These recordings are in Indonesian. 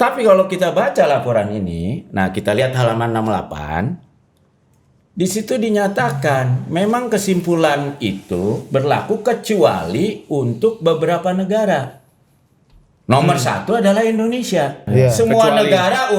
Tapi kalau kita baca laporan ini, nah kita lihat halaman 68, di situ dinyatakan memang kesimpulan itu berlaku kecuali untuk beberapa negara. Nomor satu adalah Indonesia. Semua negara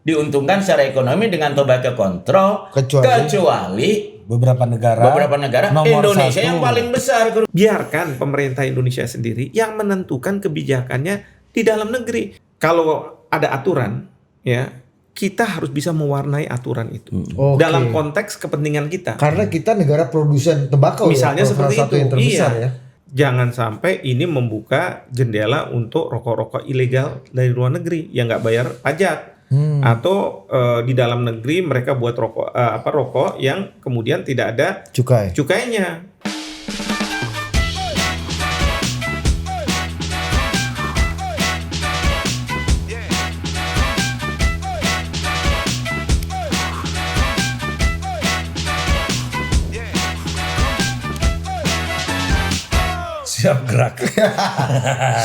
diuntungkan secara ekonomi dengan tobacco control, kecuali beberapa negara Indonesia yang paling besar. Biarkan pemerintah Indonesia sendiri yang menentukan kebijakannya di dalam negeri. Kalau ada aturan, ya kita harus bisa mewarnai aturan itu dalam konteks kepentingan kita. Karena kita negara produsen tembakau, misalnya ya, seperti itu. Yang terbesar, ya. Jangan sampai ini membuka jendela untuk rokok-rokok ilegal dari luar negeri yang nggak bayar pajak. Atau di dalam negeri mereka buat rokok yang kemudian tidak ada cukainya. Siap gerak.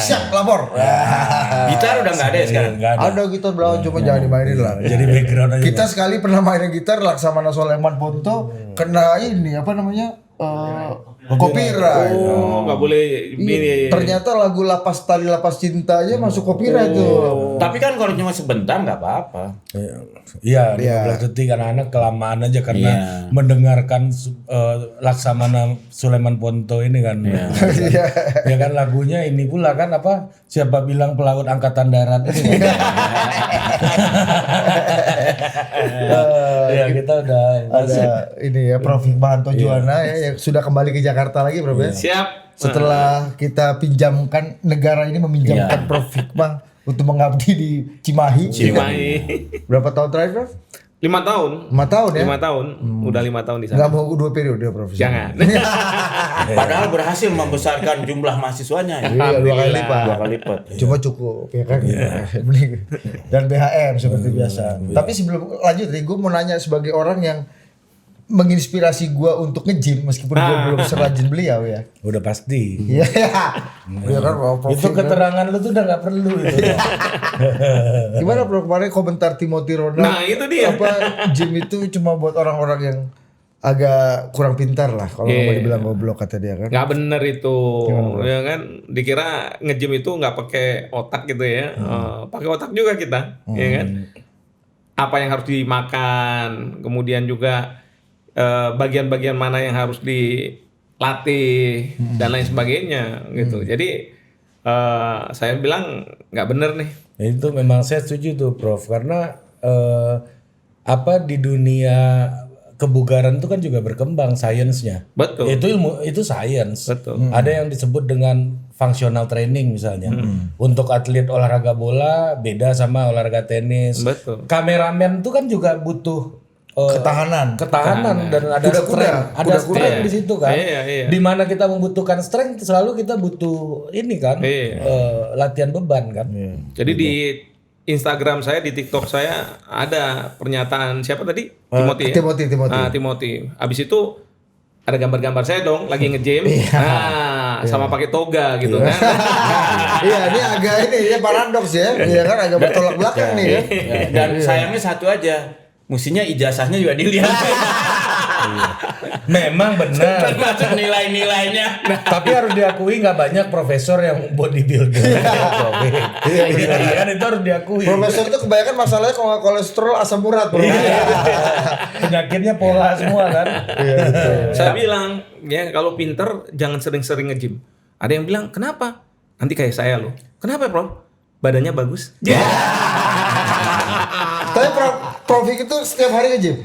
Siap lapor. Gitar udah nggak ada ya sekarang? Ada gitar belakang, cuma jangan dimainin lah. Jadi background aja. Kita sekali pernah mainin gitar Laksamana Soleman Ponto kena ini apa namanya? Copyright. Nggak boleh. Ternyata lagu Lapas Tali Lapas Cinta aja masuk copyright tuh. Tapi kan kalau cuma sebentar nggak apa-apa. Iya, 15 detik anak-anak kelamaan aja karena mendengarkan Laksamana Sulaiman Ponto ini kan. Ya kan lagunya ini pula kan apa? Siapa bilang pelaut angkatan darat ini. Ya kita udah ada ini ya Prof Hikmahanto Juwana ya yang sudah kembali ke Jakarta lagi, Prof ya. Siap. Setelah kita pinjamkan, negara ini meminjamkan Prof Hikmah untuk mengabdi di Cimahi. Berapa tahun terakhir, Prof? 5 tahun. 5 tahun ya? 5 tahun. Udah 5 tahun di sana. Nggak mau 2 periode, Prof? Jangan. Padahal berhasil membesarkan jumlah mahasiswanya. Iya, 2 kali lipat. 2 kali lipat. Cuma cukup ya kan. Dan BHM seperti biasa. Tapi sebelum lanjut nih, gue mau nanya sebagai orang yang menginspirasi gue untuk nge-gym meskipun gue belum serajin beliau ya. udah pasti. Iya. Iya kan, Prof. Itu keterangan lu tuh udah nggak perlu itu. Gimana, Prof, kemarin komentar Timothy Ronald? Nah, itu dia. Apa gym itu cuma buat orang-orang yang agak kurang pintar lah kalau mau dibilang goblok kata dia kan. Nggak bener itu. Ya kan dikira nge-gym itu nggak pakai otak gitu ya. Pakai otak juga kita, ya kan? Apa yang harus dimakan, kemudian juga bagian-bagian mana yang harus dilatih dan lain sebagainya gitu. Jadi saya bilang nggak bener nih. Itu memang saya setuju tuh Prof karena apa di dunia kebugaran itu kan juga berkembang sainsnya. Betul. Itu ilmu, itu sains. Betul. Ada yang disebut dengan functional training misalnya. Untuk atlet olahraga bola beda sama olahraga tenis. Betul. Kameramen itu kan juga butuh ketahanan dan ada strength di situ kan. Di mana kita membutuhkan strength selalu kita butuh ini kan latihan beban kan. Jadi di Instagram saya, di TikTok saya ada pernyataan siapa tadi? Timothy. Timothy. Abis itu ada gambar-gambar saya dong lagi nge-gym. Sama pakai toga gitu kan. Iya, ini agak ini ya paradoks ya. Iya kan agak bertolak belakang nih ya. Dan sayangnya satu aja. Mestinya ijazahnya juga dilihat. Memang benar. Termasuk nilai-nilainya. Tapi harus diakui nggak banyak profesor yang bodybuilder. Iya kan itu harus diakui. Profesor itu kebanyakan masalahnya kalau kolesterol asam urat. Penyakitnya pola semua kan. Saya bilang ya kalau pinter jangan sering-sering nge-gym. Ada yang bilang kenapa? Nanti kayak saya loh. Kenapa, Prof? Badannya bagus. Tapi Prof itu setiap hari nge-gym?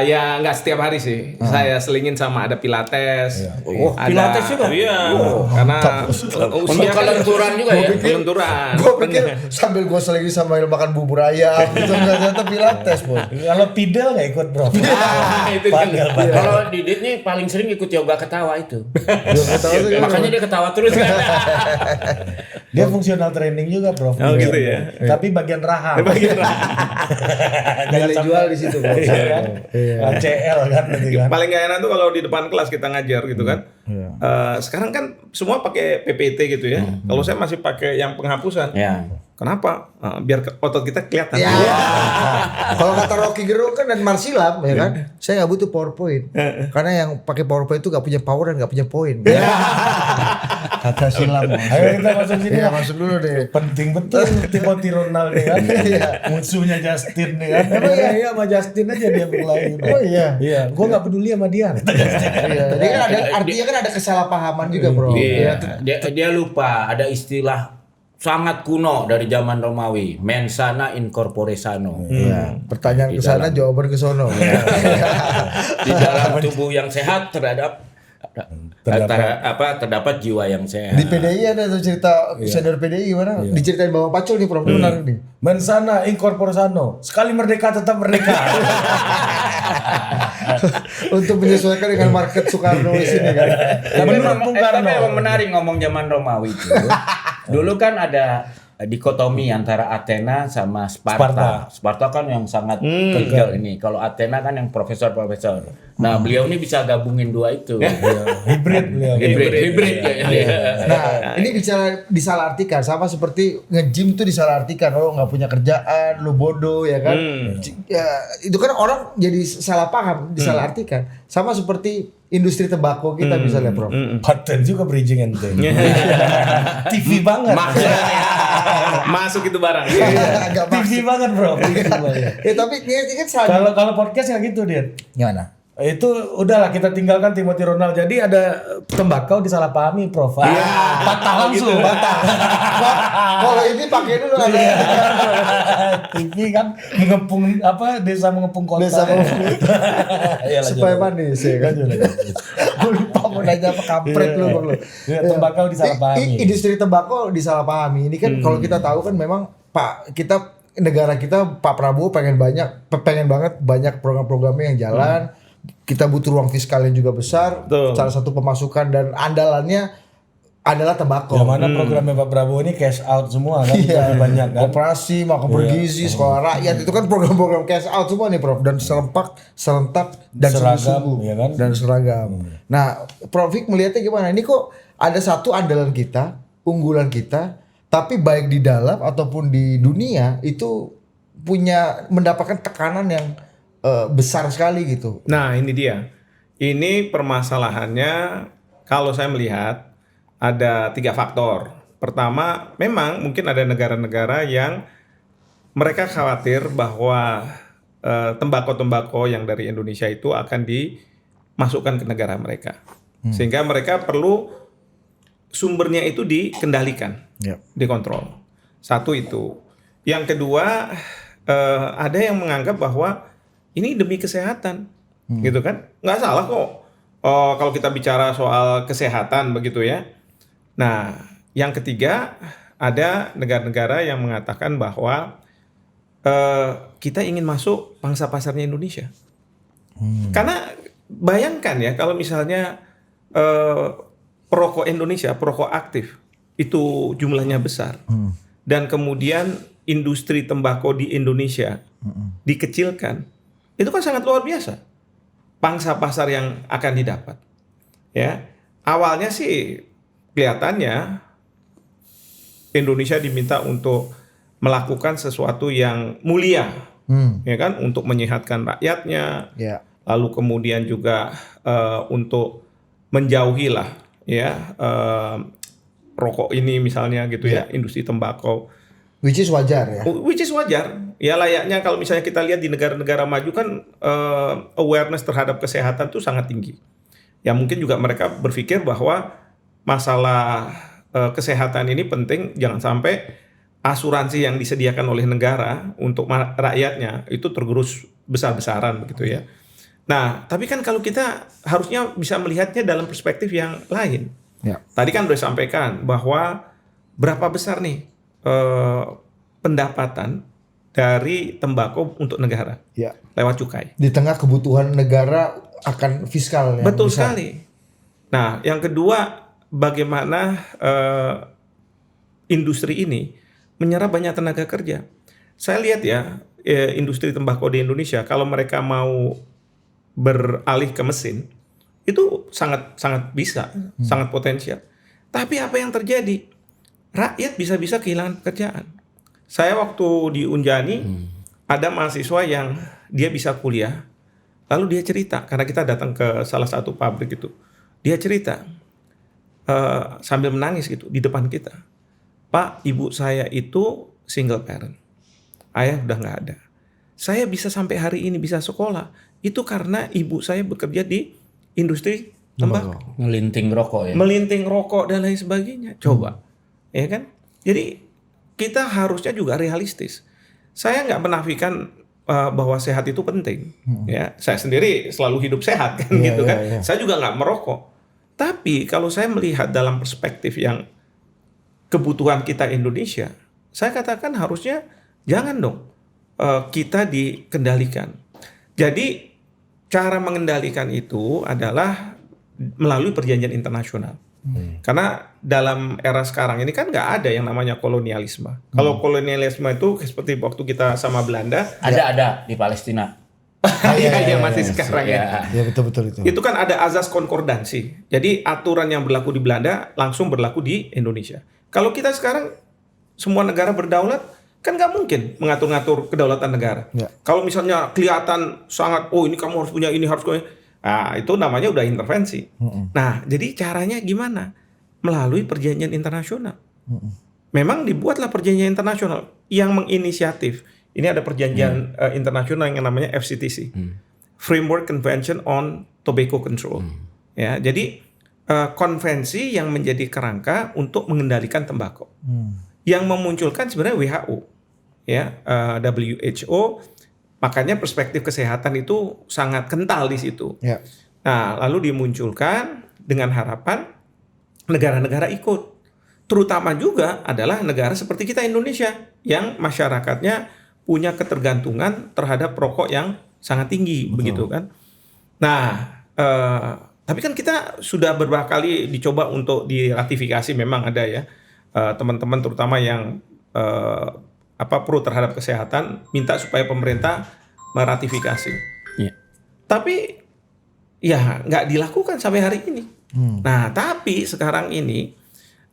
Ya nggak setiap hari sih. Saya selingin sama ada pilates. Ada, pilates juga? Iya. Karena usia kelenturan juga ya? Kelenturan. Gue pikir sambil gue selingin sama makan bubur ayam gitu. Ternyata pilates, Bro. Kalau pidel nggak ikut Bro. Itu Kalau Didit nih paling sering ikut yoga ketawa itu. Makanya dia ketawa terus kan. Dia fungsional training juga Prof. Oh gitu ya. Tapi bagian rahang. Nilai jual di situ, Bro. ACL kan nanti kan. Paling gak enak tuh kalau di depan kelas kita ngajar gitu kan. Sekarang kan semua pakai PPT gitu ya. Kalau saya masih pakai yang penghapusan. Kenapa? Biar otot kita kelihatan. Ya. Kalau kata Rocky Gerung kan dan Marsilam ya kan, saya nggak butuh PowerPoint. Karena yang pakai PowerPoint itu nggak punya power dan nggak punya poin. Kata Silam. Ayo kita masuk sini. Ya, masuk dulu deh. Penting betul Timothy Ronaldo kan. Musuhnya Justin nih kan. Iya sama Justin aja dia berkelahi. Oh iya. Iya, gua nggak peduli sama dia. Iya. Jadi kan ada artinya kan ada kesalahpahaman juga, Bro. Iya. Dia lupa ada istilah sangat kuno dari zaman Romawi, mens sana in corpore sano. Iya. Pertanyaan ke sana, jawaban ke sono. Di dalam tubuh yang sehat terdapat jiwa yang sehat. Di PDI ada tuh cerita senior PDI gimana? Diceritain Bang Pacul nih, Prof. Benar nih. Mens sana in corpore sano. Sekali merdeka tetap merdeka. Untuk menyesuaikan dengan market Soekarno di sini kan. Tapi emang menarik ngomong zaman Romawi itu. Dulu kan ada dikotomi antara Athena sama Sparta. Sparta kan yang sangat kecil ini. Kalau Athena kan yang profesor-profesor. Nah, beliau ini bisa gabungin dua itu. Hibrid beliau. Hibrid ya. Nah, ini disalahartikan sama seperti nge-gym tuh disalahartikan. Oh, nggak punya kerjaan, lu bodoh ya kan. Ya, itu kan orang jadi salah paham, disalahartikan. Sama seperti industri tembakau kita misalnya, Prof. Paten juga bridging ente. TV banget. Masuk itu barang. Agak TV banget, Bro. tapi ini kan Kalau podcast nggak gitu dia. gimana? Itu udahlah kita tinggalkan Timothy Ronaldo. Jadi ada tembakau disalahpahami, Prof. Patah langsung, patah. Kalau ini pakai dulu ada. TV kan mengepung desa mengepung kota. Desa mengepung. Supaya manis ya kan. Gue lupa mau nanya apa, kampret lu Bang lu. Tembakau disalahpahami. Industri tembakau disalahpahami. Ini kan kalau kita tahu kan memang negara kita Pak Prabowo pengen banget banyak program-programnya yang jalan. Kita butuh ruang fiskal yang juga besar. Salah satu pemasukan dan andalannya adalah tembakau. Yang mana programnya Pak Prabowo ini cash out semua kan. Banyak kan. Operasi makan bergizi, sekolah rakyat itu kan program-program cash out semua nih, Prof. Dan serentak dan seragam, sungguh-sungguh ya kan? dan seragam. Nah, Prof Fik melihatnya gimana? Ini kok ada satu andalan kita, unggulan kita, tapi baik di dalam ataupun di dunia itu mendapatkan tekanan yang besar sekali gitu. Nah, ini dia. Ini permasalahannya kalau saya melihat ada 3 faktor. Pertama, memang mungkin ada negara-negara yang mereka khawatir bahwa tembakau-tembakau yang dari Indonesia itu akan dimasukkan ke negara mereka. Sehingga mereka perlu sumbernya itu dikendalikan, dikontrol. Satu itu. Yang kedua, ada yang menganggap bahwa ini demi kesehatan, gitu kan? Nggak salah kok kalau kita bicara soal kesehatan begitu ya. Nah, yang ketiga ada negara-negara yang mengatakan bahwa kita ingin masuk pangsa pasarnya Indonesia. Karena bayangkan ya kalau misalnya perokok Indonesia, perokok aktif itu jumlahnya besar, dan kemudian industri tembakau di Indonesia dikecilkan. Itu kan sangat luar biasa pangsa pasar yang akan didapat. Ya, awalnya sih kelihatannya Indonesia diminta untuk melakukan sesuatu yang mulia, ya kan, untuk menyehatkan rakyatnya, lalu kemudian juga untuk menjauhi lah, ya, rokok ini misalnya gitu ya, industri tembakau. Which is wajar ya. Which is wajar. Ya layaknya kalau misalnya kita lihat di negara-negara maju kan awareness terhadap kesehatan itu sangat tinggi. Ya mungkin juga mereka berpikir bahwa masalah kesehatan ini penting, jangan sampai asuransi yang disediakan oleh negara untuk rakyatnya itu tergerus besar-besaran begitu ya. Nah, tapi kan kalau kita harusnya bisa melihatnya dalam perspektif yang lain. Tadi kan udah sampaikan bahwa berapa besar nih pendapatan dari tembakau untuk negara lewat cukai. Di tengah kebutuhan negara akan fiskal yang betul besar. Sekali. Nah, yang kedua, bagaimana industri ini menyerap banyak tenaga kerja. Saya lihat ya, industri tembakau di Indonesia kalau mereka mau beralih ke mesin itu sangat bisa, sangat potensial. Tapi apa yang terjadi? Rakyat bisa-bisa kehilangan pekerjaan. Saya waktu di Unjani ada mahasiswa yang dia bisa kuliah, lalu dia cerita karena kita datang ke salah satu pabrik itu, dia cerita sambil menangis gitu di depan kita, Pak, ibu saya itu single parent, ayah udah nggak ada, saya bisa sampai hari ini bisa sekolah itu karena ibu saya bekerja di industri tembakau, Melinting rokok ya. melinting rokok dan lain sebagainya. Coba, ya kan? Jadi kita harusnya juga realistis. Saya nggak menafikan bahwa sehat itu penting. Ya, saya sendiri selalu hidup sehat kan, gitu kan. Saya juga nggak merokok. Tapi kalau saya melihat dalam perspektif yang kebutuhan kita Indonesia, saya katakan harusnya jangan dong kita dikendalikan. Jadi cara mengendalikan itu adalah melalui perjanjian internasional. Karena dalam era sekarang ini kan nggak ada yang namanya kolonialisme. Kalau kolonialisme itu seperti waktu kita sama Belanda. Ada di Palestina. Iya masih sekarang ya. Ya betul itu. Itu kan ada azas konkordansi. Jadi aturan yang berlaku di Belanda langsung berlaku di Indonesia. Kalau kita sekarang semua negara berdaulat, kan nggak mungkin mengatur-ngatur kedaulatan negara. Ya. Kalau misalnya kelihatan sangat, oh ini kamu harus punya ini, harus punya. Nah, itu namanya udah intervensi. Nah, jadi caranya gimana? Melalui perjanjian internasional. Memang dibuatlah perjanjian internasional yang menginisiatif. Ini ada perjanjian internasional yang namanya FCTC, Framework Convention on Tobacco Control. Ya, jadi konvensi yang menjadi kerangka untuk mengendalikan tembakau. Yang memunculkan sebenarnya WHO, ya, WHO. Makanya perspektif kesehatan itu sangat kental di situ. Ya. Nah, lalu dimunculkan dengan harapan negara-negara ikut. Terutama juga adalah negara seperti kita Indonesia yang masyarakatnya punya ketergantungan terhadap rokok yang sangat tinggi, begitu kan. Nah, tapi kan kita sudah beberapa kali dicoba untuk diratifikasi, memang ada ya teman-teman terutama yang pro terhadap kesehatan minta supaya pemerintah meratifikasi. Iya. Tapi ya nggak dilakukan sampai hari ini. Nah, tapi sekarang ini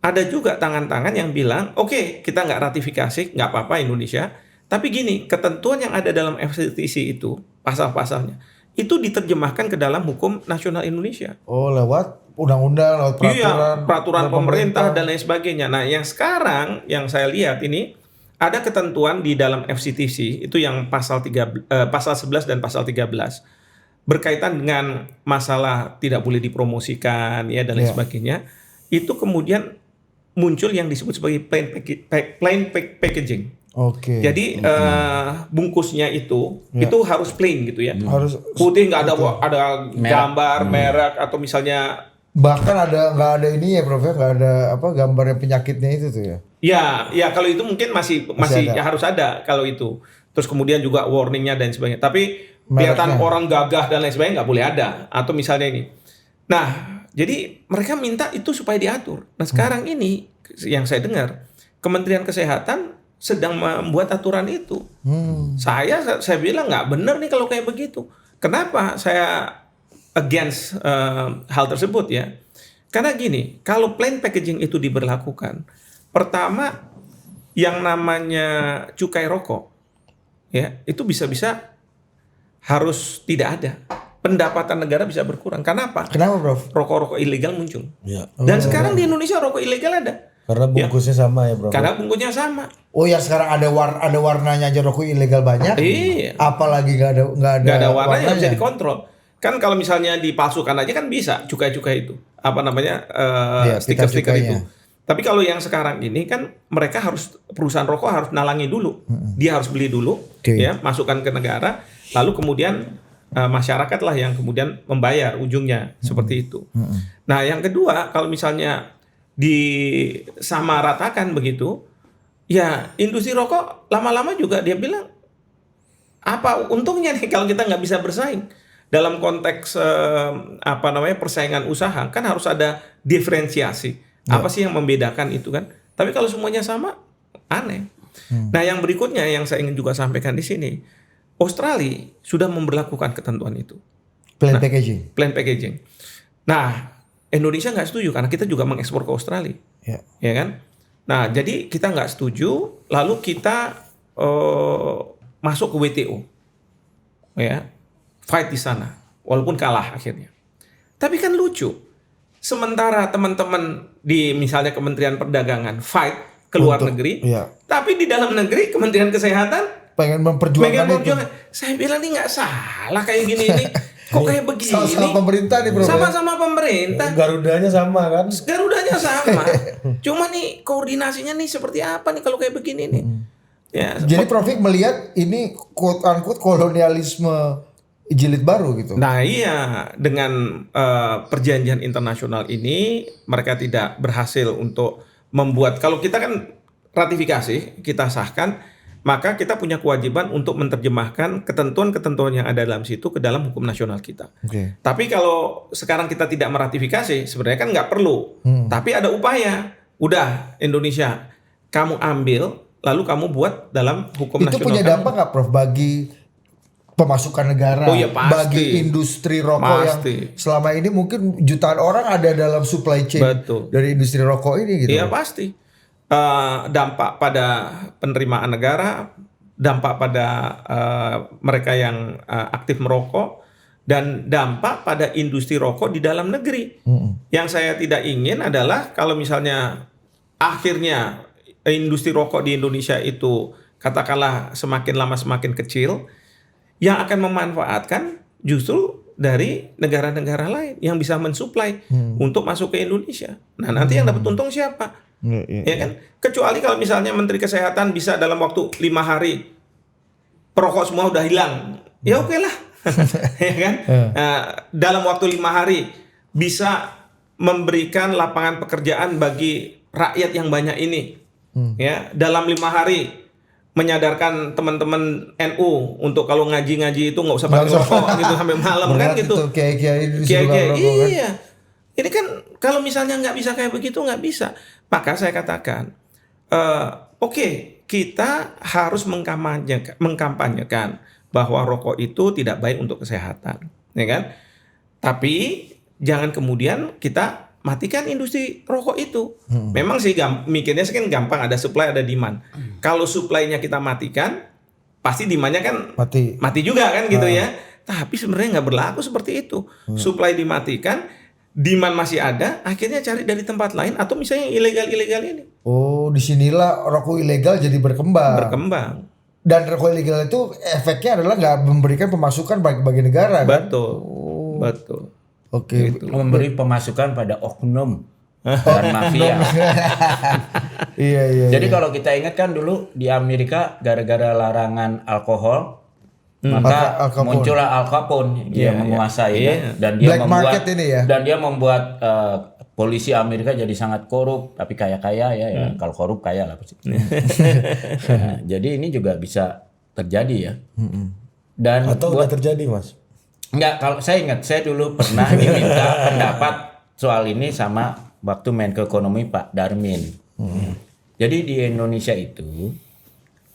ada juga tangan-tangan yang bilang, oke, kita nggak ratifikasi, nggak apa-apa Indonesia. Tapi gini, ketentuan yang ada dalam FCTC itu, pasal-pasalnya, itu diterjemahkan ke dalam hukum nasional Indonesia. Oh, lewat undang-undang, lewat peraturan. Iya, peraturan pemerintah dan lain sebagainya. Nah, yang sekarang yang saya lihat ini ada ketentuan di dalam FCTC itu yang pasal 11 dan pasal 13 berkaitan dengan masalah tidak boleh dipromosikan ya dan lain sebagainya. Itu kemudian muncul yang disebut sebagai plain packaging. Oke. Jadi bungkusnya itu harus plain gitu ya. Harus putih, nggak ada gambar merek atau misalnya. Bahkan nggak ada ini ya Prof, nggak ada gambarnya penyakitnya itu tuh ya. Ya kalau itu mungkin masih ya harus ada kalau itu. Terus kemudian juga warningnya dan sebagainya. Tapi kelihatan orang gagah dan lain sebagainya nggak boleh ada. Atau misalnya ini. Nah, jadi mereka minta itu supaya diatur. Nah sekarang ini yang saya dengar Kementerian Kesehatan sedang membuat aturan itu. Saya bilang nggak benar nih kalau kayak begitu. Kenapa saya against hal tersebut ya? Karena gini, kalau plain packaging itu diberlakukan, pertama yang namanya cukai rokok, ya itu bisa-bisa harus tidak ada. Pendapatan negara bisa berkurang. Kenapa? Kenapa, Prof? Rokok-rokok ilegal muncul. Ya. Dan sekarang di Indonesia rokok ilegal ada. Karena bungkusnya sama ya, Bro. Karena bungkusnya sama. Oh ya, sekarang ada warnanya aja rokok ilegal banyak. Iya. Apalagi nggak ada warnanya bisa dikontrol. Kan kalau misalnya dipalsukan aja kan bisa cukai-cukai itu. Apa namanya? Stiker-stiker itu. Tapi kalau yang sekarang ini kan mereka harus, perusahaan rokok harus nalangi dulu. Dia harus beli dulu, ya, masukkan ke negara, lalu kemudian masyarakat lah yang kemudian membayar ujungnya seperti itu. Nah, yang kedua, kalau misalnya disamaratakan begitu, ya industri rokok lama-lama juga dia bilang apa untungnya nih kalau kita nggak bisa bersaing dalam konteks persaingan usaha, kan harus ada diferensiasi. Apa sih yang membedakan itu kan? Tapi kalau semuanya sama, aneh. Nah, yang berikutnya yang saya ingin juga sampaikan di sini, Australia sudah memberlakukan ketentuan itu. Plain packaging. Plain packaging. Nah, Indonesia nggak setuju karena kita juga mengekspor ke Australia, ya kan? Nah, jadi kita nggak setuju, lalu kita masuk ke WTO, ya, fight di sana, walaupun kalah akhirnya. Tapi kan lucu, sementara teman-teman di misalnya Kementerian Perdagangan fight ke luar negeri, tapi di dalam negeri Kementerian Kesehatan pengen memperjuangkan itu. Saya bilang ini nggak salah kayak gini ini. Kok kayak begini? Sama pemerintah nih bro. Sama-sama pemerintah. Garudanya sama kan? Garudanya sama. Cuma nih koordinasinya nih seperti apa nih kalau kayak begini nih? Ya. Jadi Prof Fik melihat ini quote unquote kolonialisme jilid baru gitu. Nah iya, dengan perjanjian internasional ini mereka tidak berhasil untuk membuat, kalau kita kan ratifikasi, kita sahkan, maka kita punya kewajiban untuk menerjemahkan ketentuan-ketentuan yang ada dalam situ ke dalam hukum nasional kita. Tapi kalau sekarang kita tidak meratifikasi, sebenarnya kan nggak perlu. Tapi ada upaya. Udah, Indonesia, kamu ambil, lalu kamu buat dalam hukum nasional. Itu punya dampak nggak Prof bagi pemasukan negara, bagi industri rokok yang selama ini mungkin jutaan orang ada dalam supply chain dari industri rokok ini gitu? Iya pasti. Dampak pada penerimaan negara, dampak pada mereka yang aktif merokok, dan dampak pada industri rokok di dalam negeri. Yang saya tidak ingin adalah kalau misalnya akhirnya industri rokok di Indonesia itu katakanlah semakin lama semakin kecil, yang akan memanfaatkan justru dari negara-negara lain yang bisa mensuplai untuk masuk ke Indonesia. Nah nanti yang dapat untung siapa? Ya kan? Kecuali kalau misalnya Menteri Kesehatan bisa dalam waktu 5 hari perokok semua udah hilang, ya oke lah. Ya kan? Dalam waktu 5 hari bisa memberikan lapangan pekerjaan bagi rakyat yang banyak ini. Ya, dalam 5 hari menyadarkan teman-teman NU untuk kalau ngaji-ngaji itu nggak usah pakai rokok gitu sampai malam kan gitu. Kiai-kiai iya. Ini kan kalau misalnya nggak bisa kayak begitu nggak bisa. Maka saya katakan, oke, kita harus mengkampanyekan bahwa rokok itu tidak baik untuk kesehatan, ya kan? Tapi jangan kemudian kita matikan industri rokok itu. Memang sih mikirnya kan gampang, ada supply ada demand. Kalau supply-nya kita matikan, pasti demand-nya kan mati juga kan gitu ya. Tapi sebenarnya nggak berlaku seperti itu. Supply dimatikan, demand masih ada, akhirnya cari dari tempat lain atau misalnya ilegal-ilegal ini. Oh, disinilah rokok ilegal jadi berkembang. Dan rokok ilegal itu efeknya adalah nggak memberikan pemasukan bagi negara. Betul, kan? betul. Oke. Gitu. Memberi pemasukan pada oknum dan mafia. Iya. Jadi kalau kita ingat kan dulu di Amerika gara-gara larangan alkohol, maka muncullah Al Capone dia menguasai dan dia Black membuat market ini ya. Dan dia membuat polisi Amerika jadi sangat korup, tapi kaya-kaya ya. Kalau korup kaya lah pasti. Nah, jadi ini juga bisa terjadi ya. Dan atau udah terjadi Mas? Enggak, kalau saya ingat saya dulu pernah diminta pendapat soal ini sama waktu Menko Ekonomi Pak Darmin. Jadi di Indonesia itu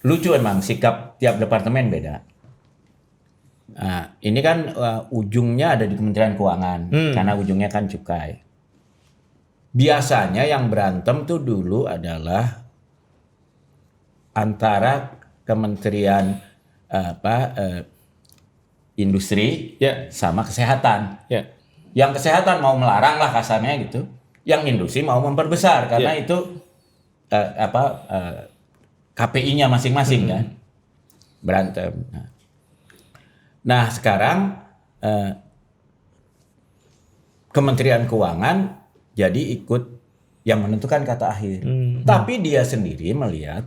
lucu emang sikap tiap departemen beda. Nah, ini kan ujungnya ada di Kementerian Keuangan karena ujungnya kan cukai. Biasanya yang berantem tuh dulu adalah antara Kementerian Industri sama Kesehatan. Yang Kesehatan mau melarang lah kasarnya gitu. Yang Industri mau memperbesar karena itu KPI-nya masing-masing kan. Berantem. Nah sekarang Kementerian Keuangan jadi ikut yang menentukan kata akhir. Tapi dia sendiri melihat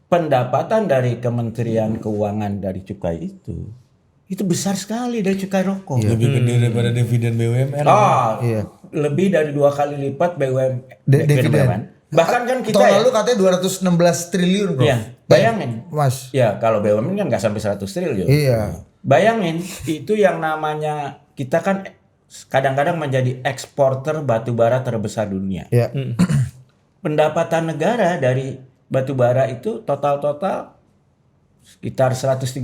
pendapatan dari Kementerian Keuangan dari cukai itu besar sekali dari cukai rokok. Lebih gede daripada dividen BUMN. Lebih dari 2 kali lipat dividen. Bahkan kan kita tahun lalu katanya 216 triliun bro. Iya, bayangin. Mas. Ya kalau BUMN kan nggak sampai 100 triliun. Iya. Bayangin itu yang namanya kita kan kadang-kadang menjadi eksporter batubara terbesar dunia. Iya. Pendapatan negara dari batubara itu total sekitar 136.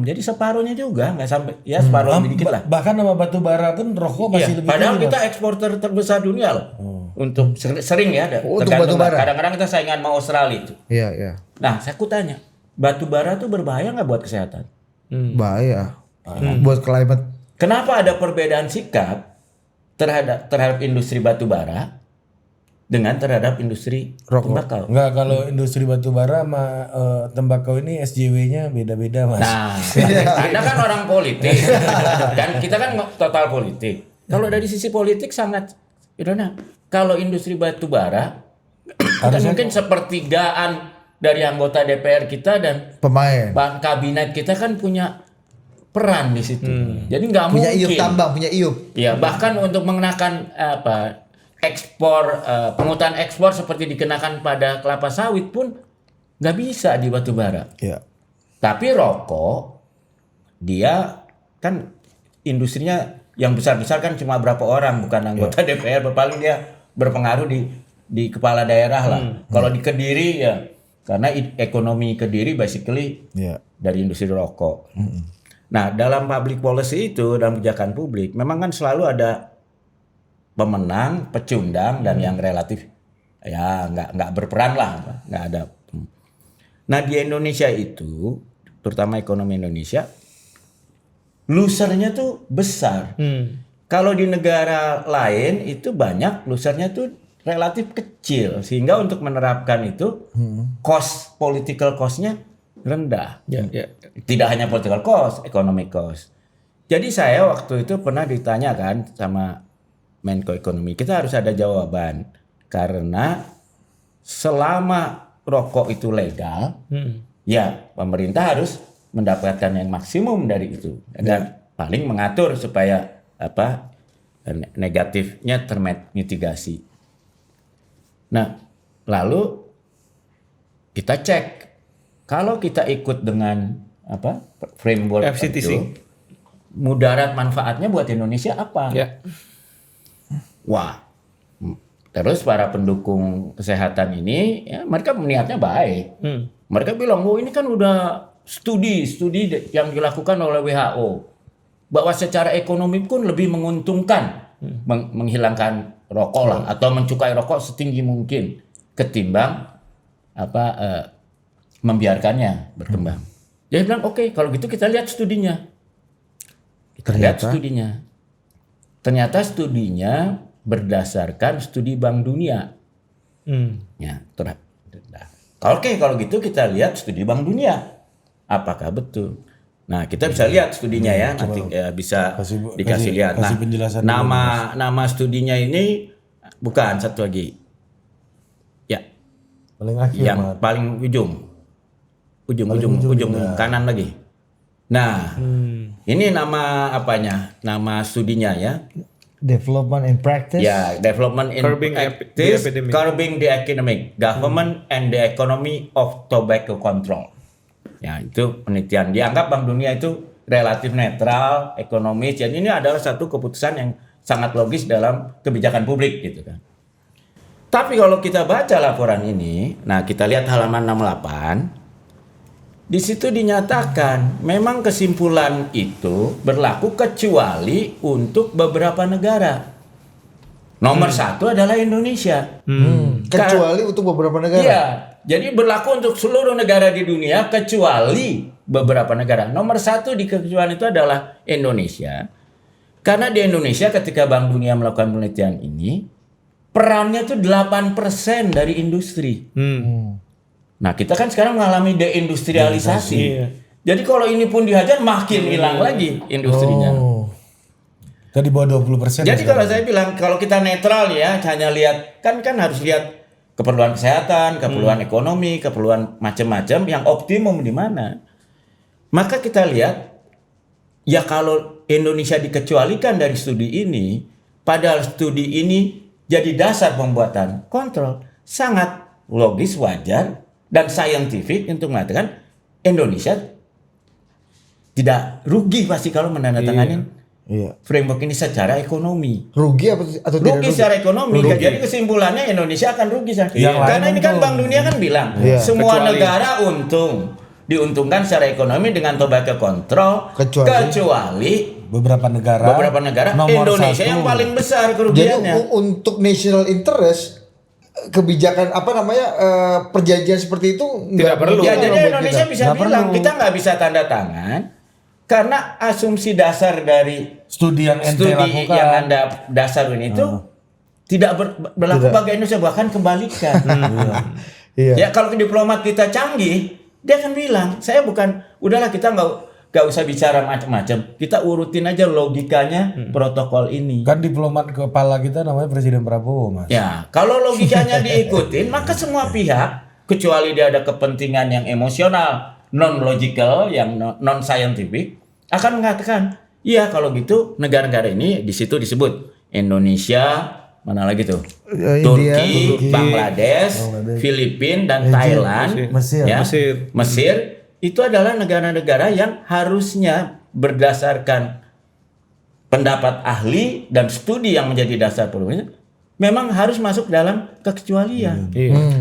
Jadi separuhnya juga, nggak sampai, ya separuh lebih dikit lah. Bahkan sama batu bara pun rokok masih Iya, lebih padahal tinggi, kita eksporter terbesar dunia loh. Untuk sering ya, untuk tergantung batu bara. lah. Kadang-kadang kita saingan sama Australia itu. Iya, iya. Nah, saya tanya, batu bara tuh berbahaya nggak buat kesehatan? Bahaya. Buat climate. Kenapa ada perbedaan sikap terhadap industri batu bara dengan terhadap industri tembakau? Enggak, kalau industri batu bara sama tembakau ini SJW-nya beda-beda, Mas. Nah, Anda kan orang politik dan kita kan total politik. Kalau dari sisi politik sangat, kalau industri batu bara mungkin sepertigaan dari anggota DPR kita dan Pemain. kabinet kita kan punya peran di situ. Jadi nggak mungkin. Punya iup tambang, punya iup. Ya, bahkan untuk mengenakan ekspor, penghutan ekspor seperti dikenakan pada kelapa sawit pun nggak bisa di batu bara. Iya. Tapi rokok, dia kan industrinya yang besar-besar kan cuma berapa orang, bukan anggota DPR, paling dia berpengaruh di kepala daerah lah. Kalau di Kediri ya, karena ekonomi Kediri basically dari industri rokok. Nah, dalam public policy itu, dalam kebijakan publik, memang kan selalu ada pemenang, pecundang, dan yang relatif ya nggak berperan lah, nggak ada. Nah, di Indonesia itu, terutama ekonomi Indonesia, losernya tuh besar. Kalau di negara lain itu banyak, losernya tuh relatif kecil, sehingga untuk menerapkan itu political cost-nya rendah. Tidak hanya political cost, economic cost. Jadi saya waktu itu pernah ditanyakan sama Menko Ekonomi, kita harus ada jawaban karena selama rokok itu legal, ya pemerintah harus mendapatkan yang maksimum dari itu dan paling mengatur supaya negatifnya termitigasi. Nah, lalu kita cek kalau kita ikut dengan framework FCTC itu, mudarat manfaatnya buat Indonesia apa? Ya. Wah, terus para pendukung kesehatan ini, ya, mereka niatnya baik. Mereka bilang, ini kan udah studi yang dilakukan oleh WHO bahwa secara ekonomi pun lebih menguntungkan menghilangkan rokok lah atau mencukai rokok setinggi mungkin ketimbang membiarkannya berkembang. Dia bilang, oke, kalau gitu kita lihat studinya. Ternyata studinya berdasarkan studi Bank Dunia. Ya, oke, kalau gitu kita lihat studi Bank Dunia. Apakah betul? Nah, kita bisa lihat studinya ya, nanti bisa dikasih lihat. Nah, nama studinya ini bukan satu lagi. Ya. Paling akhir, yang paling ujung kanan lagi. Nah, ini nama apanya? Nama studinya ya. Development in Practice. Ya, Development in Practice, Curbing the Economic, Government and the Economy of Tobacco Control. Ya, itu penelitian. Dianggap Bank Dunia itu relatif netral, ekonomis. Jadi ini adalah satu keputusan yang sangat logis dalam kebijakan publik gitu kan. Tapi kalau kita baca laporan ini, nah kita lihat halaman 68. Di situ dinyatakan memang kesimpulan itu berlaku kecuali untuk beberapa negara. Nomor satu adalah Indonesia. Kecuali untuk beberapa negara. Iya, jadi berlaku untuk seluruh negara di dunia kecuali beberapa negara. Nomor satu di kecuali itu adalah Indonesia. Karena di Indonesia ketika Bank Dunia melakukan penelitian ini, perannya itu 8% dari industri. Nah, kita kan sekarang mengalami deindustrialisasi. Jadi kalau ini pun dihajar makin hilang lagi industrinya. Tadi bawah 20%. Jadi kalau saya bilang kalau kita netral ya, hanya lihat kan harus lihat keperluan kesehatan, keperluan ekonomi, keperluan macam-macam yang optimum di mana. Maka kita lihat ya kalau Indonesia dikecualikan dari studi ini, padahal studi ini jadi dasar pembuatan kontrol, sangat logis, wajar dan scientific untuk mengatakan Indonesia tidak rugi pasti kalau menandatangani framework ini secara ekonomi. Rugi atau tidak rugi? Secara ekonomi. Jadi kesimpulannya Indonesia akan rugi. Karena ini kan Bank Dunia kan bilang semua negara untung diuntungkan secara ekonomi dengan tobacco control kecuali beberapa negara Indonesia yang paling besar kerugiannya. Jadi untuk national interest kebijakan perjanjian seperti itu tidak perlu. Ya, jadi Indonesia bisa bilang perlu. kita nggak bisa tanda tangan karena asumsi dasar dari studi yang lakukan yang Anda dasar ini itu tidak berlaku bagi Indonesia, bahkan kebalikan. Iya. Ya kalau diplomat kita canggih, dia akan bilang, saya bukan, udahlah kita nggak usah bicara macam-macam, kita urutin aja logikanya protokol ini. Kan diplomat kepala kita namanya Presiden Prabowo, Mas. Ya, kalau logikanya diikutin, maka semua pihak, kecuali dia ada kepentingan yang emosional, non-logical, yang non-scientific, akan mengatakan, iya kalau gitu negara-negara ini di situ disebut Indonesia, mana lagi tuh? Turki, Bangladesh, Filipina dan Thailand, Mesir. Itu adalah negara-negara yang harusnya berdasarkan pendapat ahli dan studi yang menjadi dasar perubahan, memang harus masuk dalam kekecualian.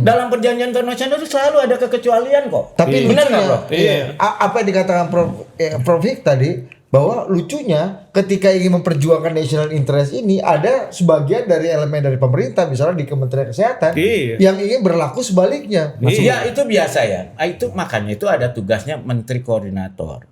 Dalam perjanjian internasional itu selalu ada kekecualian kok. Tapi benar lucunya, nggak, Bro? apa yang dikatakan Prof Hik tadi, bahwa lucunya ketika ingin memperjuangkan national interest ini ada sebagian dari elemen dari pemerintah, misalnya di Kementerian Kesehatan, yang ingin berlaku sebaliknya. Iya, itu biasa ya. Itu makanya itu ada tugasnya Menteri Koordinator.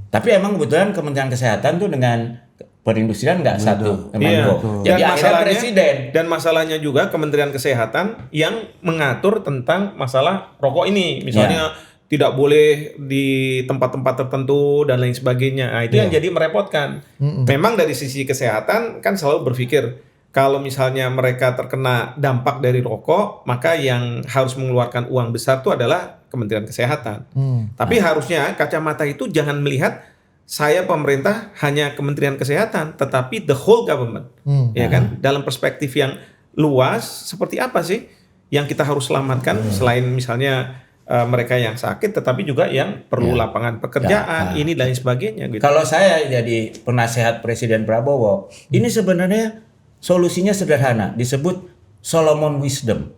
Tapi emang kebetulan Kementerian Kesehatan tuh dengan perindustrian nggak satu Kemenko. Jadi akhirnya Presiden. Dan masalahnya juga Kementerian Kesehatan yang mengatur tentang masalah rokok ini, misalnya tidak boleh di tempat-tempat tertentu dan lain sebagainya. Nah, itu yang jadi merepotkan. Memang dari sisi kesehatan kan selalu berpikir kalau misalnya mereka terkena dampak dari rokok, maka yang harus mengeluarkan uang besar itu adalah Kementerian Kesehatan. Tapi harusnya kacamata itu jangan melihat saya pemerintah hanya Kementerian Kesehatan, tetapi the whole government. Ya kan? Dalam perspektif yang luas, seperti apa sih yang kita harus selamatkan selain misalnya mereka yang sakit, tetapi juga yang perlu lapangan pekerjaan, ini dan sebagainya. Gitu. Kalau saya jadi penasehat Presiden Prabowo, ini sebenarnya solusinya sederhana, disebut Solomon Wisdom.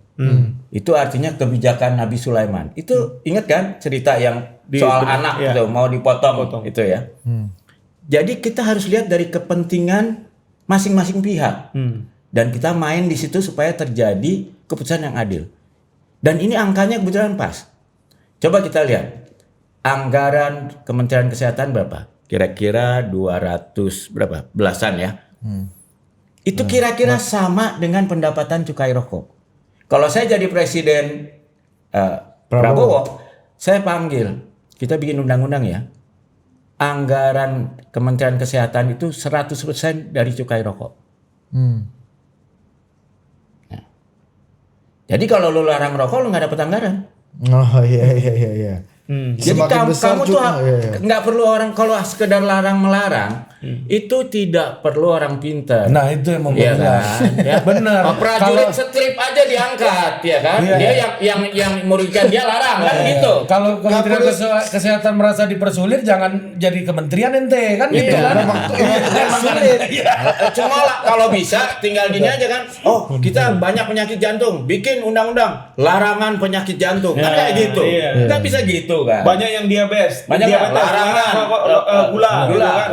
Itu artinya kebijakan Nabi Sulaiman. Itu ingat kan cerita yang soal anak itu mau dipotong itu ya. Jadi kita harus lihat dari kepentingan masing-masing pihak, dan kita main di situ supaya terjadi keputusan yang adil. Dan ini angkanya kebetulan pas. Coba kita lihat anggaran Kementerian Kesehatan berapa? Kira-kira 200 berapa? Belasan ya. Itu kira-kira sama dengan pendapatan cukai rokok. Kalau saya jadi Presiden Prabowo, saya panggil, kita bikin undang-undang ya. Anggaran Kementerian Kesehatan itu 100% dari cukai rokok. Nah. Jadi kalau lu larang rokok, lu nggak dapat anggaran. Oh iya. Jadi kamu tuh nggak perlu orang, kalau sekedar larang-melarang itu tidak perlu orang pintar. Nah itu yang membuat ya benar. Prajurit setrip aja diangkat ya kan. Dia yang merugikan dia larang kan gitu. Kalau Kementerian Kesehatan merasa dipersulit, jangan jadi kementerian ente kan gitu kan. Sulit. Cuma kalau bisa tinggal gini aja kan. Oh kita banyak penyakit jantung, bikin undang-undang larangan penyakit jantung. Kan kayak gitu. Nggak bisa gitu kan. Banyak yang diabetes, banyak larangan gula kan.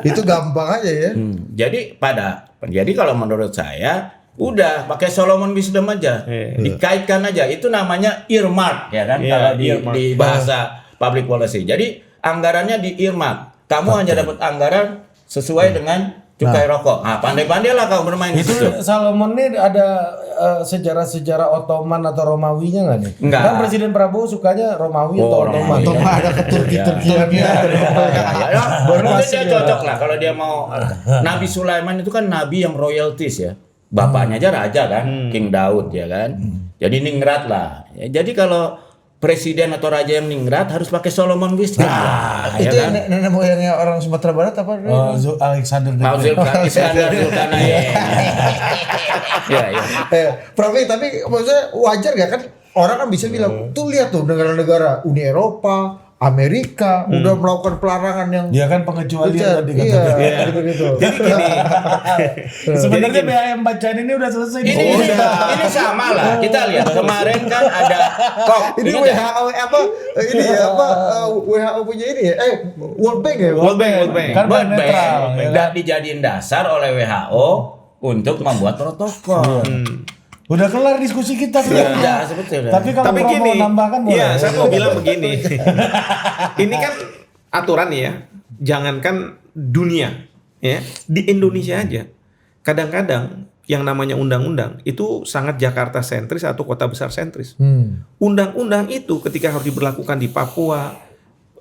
Itu gampang aja ya. Jadi kalau menurut saya udah pakai Solomon Wisdom aja, dikaitkan aja. Itu namanya earmark ya kan, kalau di bahasa public policy. Jadi anggarannya di earmark. Kamu hanya dapat anggaran sesuai dengan cukai rokok. Nah, pandai-pandailah kau bermain itu. Itu Salomon ini ada sejarah-sejarah Ottoman atau Romawinya nggak nih? Enggak. Kan Presiden Prabowo sukanya Romawi atau Ottoman. Ottoman ada ke Turki-Turkiannya. Mungkin dia cocok lah kalau dia mau. Nabi Sulaiman itu kan nabi yang royalties ya. Bapaknya aja raja kan, King Daud ya kan. Jadi ningrat lah. Ya, jadi kalau presiden atau raja yang ningrat harus pakai Solomon Wisdom. Itu kan? Nenek moyangnya orang Sumatera Barat apa? Alexander Zulkarnain. Prof, tapi maksudnya wajar gak kan orang kan bisa bilang tuh lihat tuh negara-negara Uni Eropa, Amerika udah melakukan pelarangan yang Dia kan pengecualian tadi iya, kata. gitu-gitu. Jadi gini, Sebenarnya BHM bacaan ini udah selesai. Ini sama lah. Kita lihat kemarin kan ada Ini WHO WHO punya ini ya? World Bank ya? World Bank. Kan World Bank netral, ya kan? dijadiin dasar oleh WHO untuk membuat protokol. Udah kelar diskusi kita Ya, sebetulnya. Tapi kalau Tapi Bro gini, mau nambahkan boleh. iya saya mau bilang begini. Ini kan aturan ya, jangankan dunia, ya di Indonesia aja. Kadang-kadang yang namanya undang-undang itu sangat Jakarta sentris atau kota besar sentris. Undang-undang itu ketika harus diberlakukan di Papua,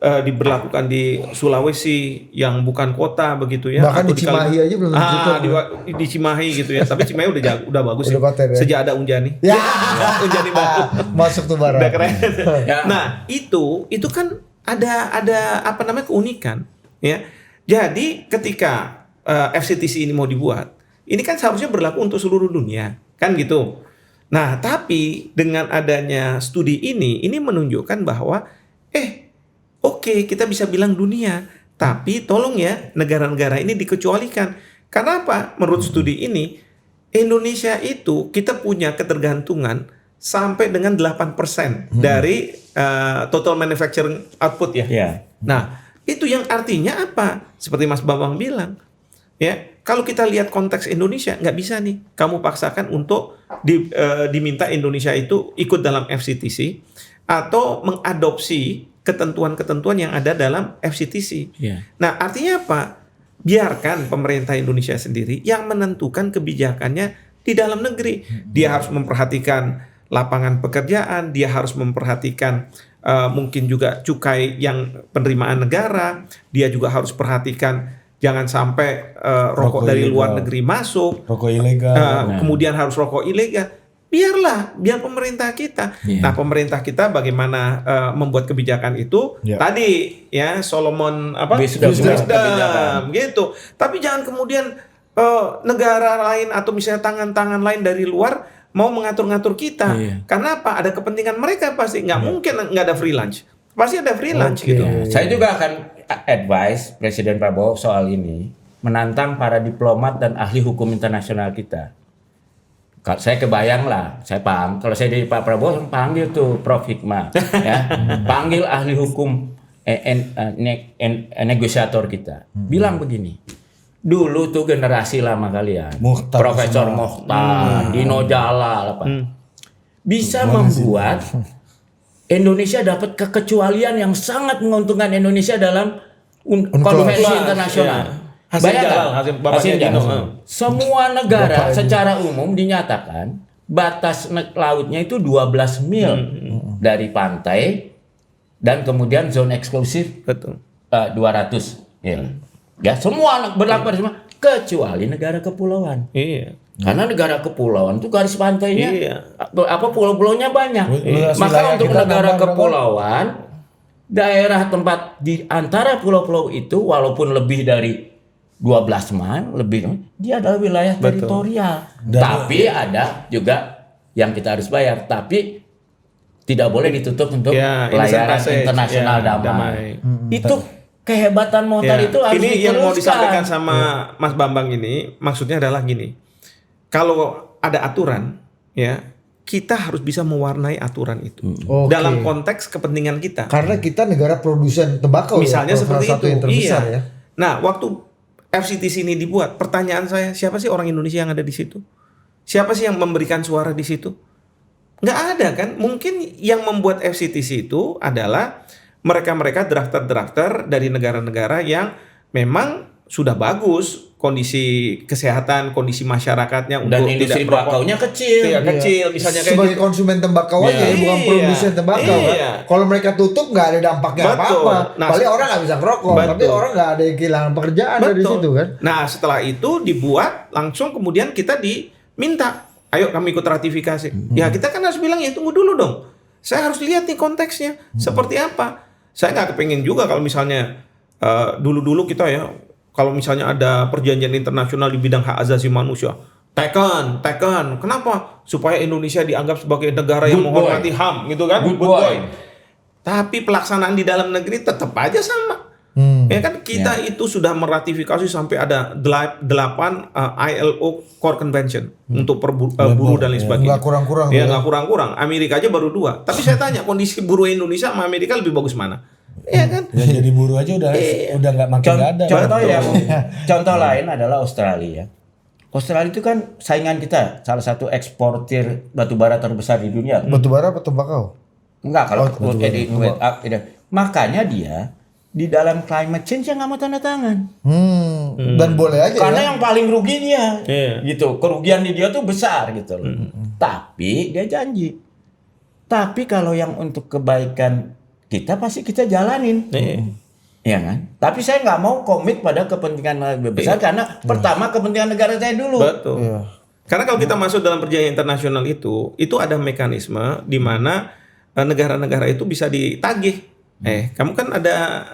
diberlakukan di Sulawesi yang bukan kota begitu ya. Bahkan atau di Cimahi aja belum tentu. di Cimahi gitu ya. Tapi Cimahi udah bagus Udah sih. konten ya? Sejak ada Unjani. Ya. Unjani baru. Masuk tuh barang. Udah keren. Ya. Nah, itu kan ada apa namanya keunikan ya. Jadi ketika FCTC ini mau dibuat, ini kan seharusnya berlaku untuk seluruh dunia, kan gitu. Nah, tapi dengan adanya studi ini menunjukkan bahwa oke, kita bisa bilang dunia, tapi tolong ya negara-negara ini dikecualikan. Karena apa? Menurut studi ini, Indonesia itu kita punya ketergantungan sampai dengan 8% dari total manufacturing output ya. Ya. Nah, itu yang artinya apa? Seperti Mas Bambang bilang, ya kalau kita lihat konteks Indonesia, nggak bisa nih kamu paksakan untuk diminta Indonesia itu ikut dalam FCTC atau mengadopsi ketentuan-ketentuan yang ada dalam FCTC. Ya. Nah, artinya apa? Biarkan pemerintah Indonesia sendiri yang menentukan kebijakannya di dalam negeri. Dia harus memperhatikan lapangan pekerjaan, dia harus memperhatikan mungkin juga cukai yang penerimaan negara, dia juga harus perhatikan jangan sampai rokok dari luar negeri masuk, rokok ilegal. kemudian harus rokok ilegal. Biar pemerintah kita. Nah, pemerintah kita bagaimana membuat kebijakan itu tadi ya Solomon Wisdom gitu. Tapi jangan kemudian negara lain atau misalnya tangan-tangan lain dari luar mau mengatur-ngatur kita. Karena apa? Ada kepentingan mereka pasti. Nggak mungkin nggak ada free lunch. Pasti ada free lunch gitu. Saya juga akan advice Presiden Prabowo soal ini, menantang para diplomat dan ahli hukum internasional kita. Saya kebayang lah, kalau saya di Pak Prabowo panggil tuh Prof Hikmah, ya, panggil ahli hukum negosiator kita, bilang begini, dulu tuh generasi lama kalian, Profesor Mokhtar, Dino Jalal, bisa membuat Indonesia dapat kekecualian yang sangat menguntungkan Indonesia dalam konvensi internasional. Hasil Jalal. Semua negara secara umum dinyatakan batas lautnya itu 12 mil dari pantai dan kemudian zona eksklusif 200 mil. Ya, semua berlaku semua kecuali negara kepulauan. Iya. Karena negara kepulauan itu garis pantainya pulau-pulaunya banyak. Maka untuk negara kepulauan, daerah tempat di antara pulau-pulau itu walaupun lebih dari 12 mil dia adalah wilayah teritorial. Tapi ada juga yang kita harus bayar, tapi tidak boleh ditutup untuk pelayaran internasional damai. Itu kehebatan motor itu harus ini diteruskan. yang mau disampaikan sama Mas Bambang ini maksudnya adalah gini. Kalau ada aturan ya, kita harus bisa mewarnai aturan itu dalam konteks kepentingan kita. Karena kita negara produsen tembakau misalnya seperti itu. Yang terbesar ya. Nah, waktu FCTC ini dibuat, pertanyaan saya, siapa sih orang Indonesia yang ada di situ? Siapa sih yang memberikan suara di situ? Nggak ada kan? Mungkin yang membuat FCTC itu adalah mereka-mereka drafter-drafter dari negara-negara yang memang sudah bagus kondisi kesehatan, kondisi masyarakatnya dan untuk industri tidak tembakaunya kecil. Kecil misalnya kayak sebagai konsumen tembakau aja ya, bukan produsen tembakau kan. Kalau mereka tutup nggak ada dampaknya apa-apa. Paling orang nggak bisa ngerokok, tapi orang nggak ada yang kehilangan pekerjaan dari situ kan. Nah, setelah itu dibuat langsung kemudian kita diminta, ayo kami ikut ratifikasi. Ya kita kan harus bilang ya tunggu dulu dong. Saya harus lihat nih konteksnya seperti apa. Saya nggak kepengen juga kalau misalnya dulu-dulu kita ya, kalau misalnya ada perjanjian internasional di bidang hak asasi manusia, tekan. Kenapa? Supaya Indonesia dianggap sebagai negara yang menghormati HAM, gitu kan? Good boy. Tapi pelaksanaan di dalam negeri tetap aja sama. Ya kan kita itu sudah meratifikasi sampai ada 8 ILO Core Convention untuk buruh dan lain sebagainya. Nggak kurang-kurang. Ya nggak kurang-kurang. Amerika aja baru 2. Tapi saya tanya kondisi buruh Indonesia sama Amerika lebih bagus mana? Iya kan? Ya, jadi buruh aja udah nggak makin nggak ada. Contoh lain adalah Australia. Australia itu kan saingan kita, salah satu eksportir batu bara terbesar di dunia. Batu bara apa tembakau? Enggak, kalau makanya dia di dalam climate change yang nggak mau tanda tangan. Dan boleh aja Karena ya? yang paling rugi dia, Iya. gitu. Kerugian di dia tuh besar gitu loh. Tapi dia janji. Tapi kalau yang untuk kebaikan kita pasti kita jalanin. Iya kan? Tapi saya nggak mau komit pada kepentingan lebih besar karena pertama kepentingan negara saya dulu. Betul. Iya. Karena kalau kita masuk dalam perjanjian internasional itu ada mekanisme di mana negara-negara itu bisa ditagih. Kamu kan ada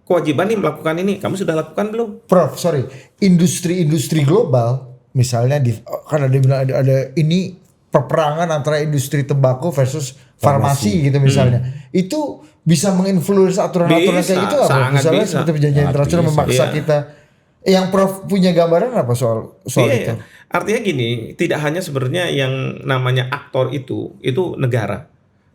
kewajiban nih melakukan ini, kamu sudah lakukan belum? Prof, sorry, industri-industri global, misalnya kan ada bilang ada ini peperangan antara industri tembakau versus farmasi gitu misalnya, itu bisa menginfluence aturan-aturan kayak gitu apa? Misalnya bisa. seperti perjanjian internasional memaksa kita. Yang Prof punya gambaran apa soal itu? Artinya gini, tidak hanya sebenarnya yang namanya aktor itu negara,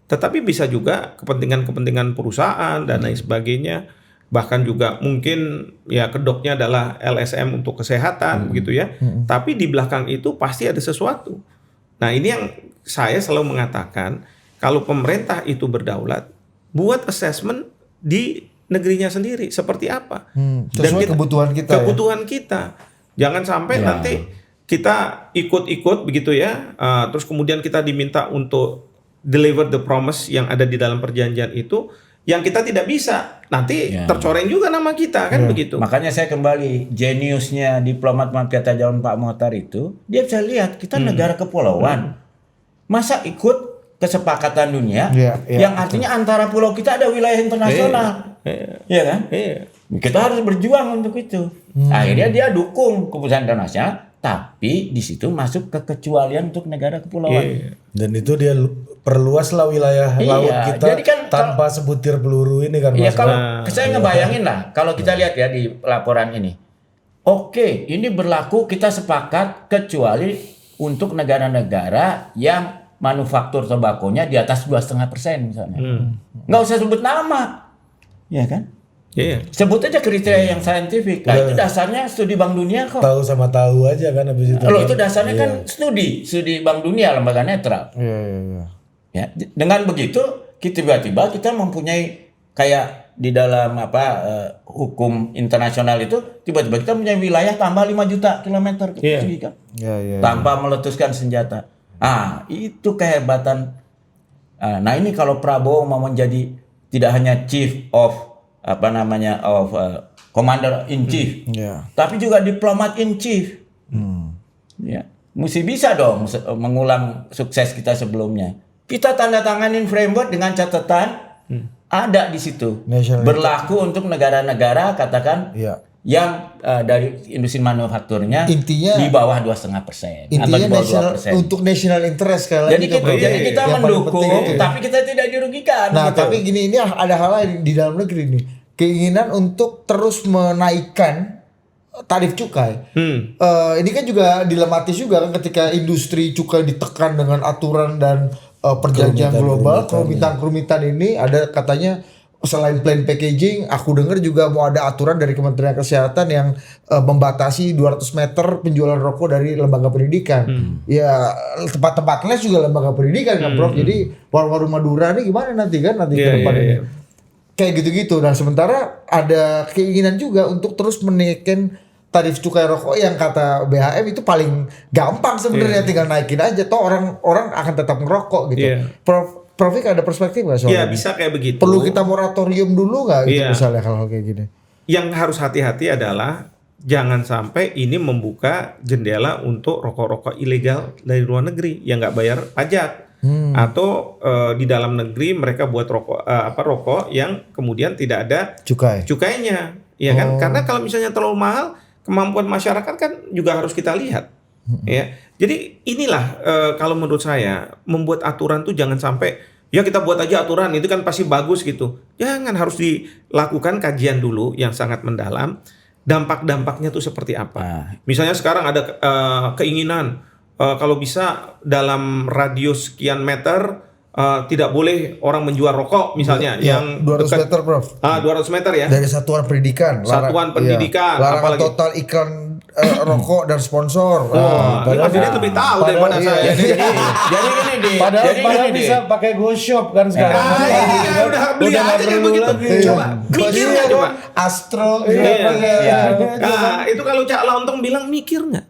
tetapi bisa juga kepentingan-kepentingan perusahaan dan lain sebagainya. Bahkan juga mungkin ya kedoknya adalah LSM untuk kesehatan begitu ya. Tapi di belakang itu pasti ada sesuatu. Nah, ini yang saya selalu mengatakan, kalau pemerintah itu berdaulat, buat assessment di negerinya sendiri seperti apa. Sesuai kebutuhan kita. Kebutuhan kita. Jangan sampai nanti kita ikut-ikut begitu ya. Terus kemudian kita diminta untuk deliver the promise yang ada di dalam perjanjian itu, yang kita tidak bisa, nanti tercoreng juga nama kita kan begitu. Makanya saya kembali jeniusnya diplomat kata zaman Pak Mokhtar itu, dia bisa lihat kita negara kepulauan, masa ikut kesepakatan dunia yang artinya antara pulau kita ada wilayah internasional, ya kan? Kita harus berjuang untuk itu. Akhirnya dia dukung keputusan internasional. Tapi di situ masuk kekecualian untuk negara kepulauan. Dan itu dia perluaslah wilayah laut kita jadi kan tanpa sebutir peluru ini kan. Iya, kalau saya ngebayangin lah, kalau kita lihat ya di laporan ini. Oke, ini berlaku kita sepakat kecuali untuk negara-negara yang manufaktur tembakonya di atas 2,5% misalnya. Nggak usah sebut nama. Ya kan? Sebut aja kriteria yang saintifik. Nah, itu dasarnya studi Bank Dunia kok. Tahu sama tahu aja kan habis itu. Loh, itu dasarnya kan studi Bank Dunia, lembaga netral. Ya, dengan begitu tiba-tiba kita mempunyai kayak di dalam hukum internasional itu tiba-tiba kita punya wilayah tambah 5 juta kilometer persegi kan. Tanpa meletuskan senjata. Itu kehebatan. Nah, ini kalau Prabowo mau menjadi tidak hanya chief of commander in chief, tapi juga diplomat in chief. Ya, mesti bisa dong mengulang sukses kita sebelumnya. Kita tanda tanganin framework dengan catatan ada di situ berlaku untuk negara-negara katakan yang dari industri manufakturnya intinya di bawah 2,5%. Intinya untuk national interest jadi kita mendukung, tapi kita tidak dirugikan. Nah, gitu. tapi gini, ini ada hal lain di dalam negeri nih. Keinginan untuk terus menaikkan tarif cukai. Ini kan juga dilematis juga kan ketika industri cukai ditekan dengan aturan dan perjanjian global, kerumitan ini ada katanya selain plain packaging, aku dengar juga mau ada aturan dari Kementerian Kesehatan yang membatasi 200 meter penjualan rokok dari lembaga pendidikan. Ya tempat-tempat les juga lembaga pendidikan kan Prof. Jadi warung-warung Madura ini gimana nanti ke depan ini. Kayak gitu-gitu. Nah, sementara ada keinginan juga untuk terus menaikkan tarif cukai rokok yang kata BHM itu paling gampang sebenarnya, tinggal naikin aja. Toh orang akan tetap ngerokok gitu. Prof ada perspektif nggak soal ini? Bisa kayak begitu. Perlu kita moratorium dulu nggak gitu misalnya kalau kayak gini? Yang harus hati-hati adalah jangan sampai ini membuka jendela untuk rokok-rokok ilegal dari luar negeri yang nggak bayar pajak. Atau di dalam negeri mereka buat rokok yang kemudian tidak ada cukainya, ya kan? Karena kalau misalnya terlalu mahal, kemampuan masyarakat kan juga harus kita lihat, ya. Jadi inilah kalau menurut saya membuat aturan tuh jangan sampai ya kita buat aja aturan itu kan pasti bagus gitu. Jangan, harus dilakukan kajian dulu yang sangat mendalam. Dampak-dampaknya tuh seperti apa? Misalnya sekarang ada keinginan kalau bisa dalam radius sekian meter tidak boleh orang menjual rokok misalnya yang 200 dekat, meter, Prof. 200 meter ya. Dari satuan pendidikan. Satuan pendidikan, Larangan apalagi total iklan rokok dan sponsor. Mas Didi lebih tahu daripada saya. Jadi gini di, Padahal jadi gini bisa pakai Go Shop kan sekarang. Udah beli Udah nggak aja yang perlu begitu. lagi. Coba mikirnya coba. Astro. Nah, itu kalau Cak Lontong bilang mikir nggak?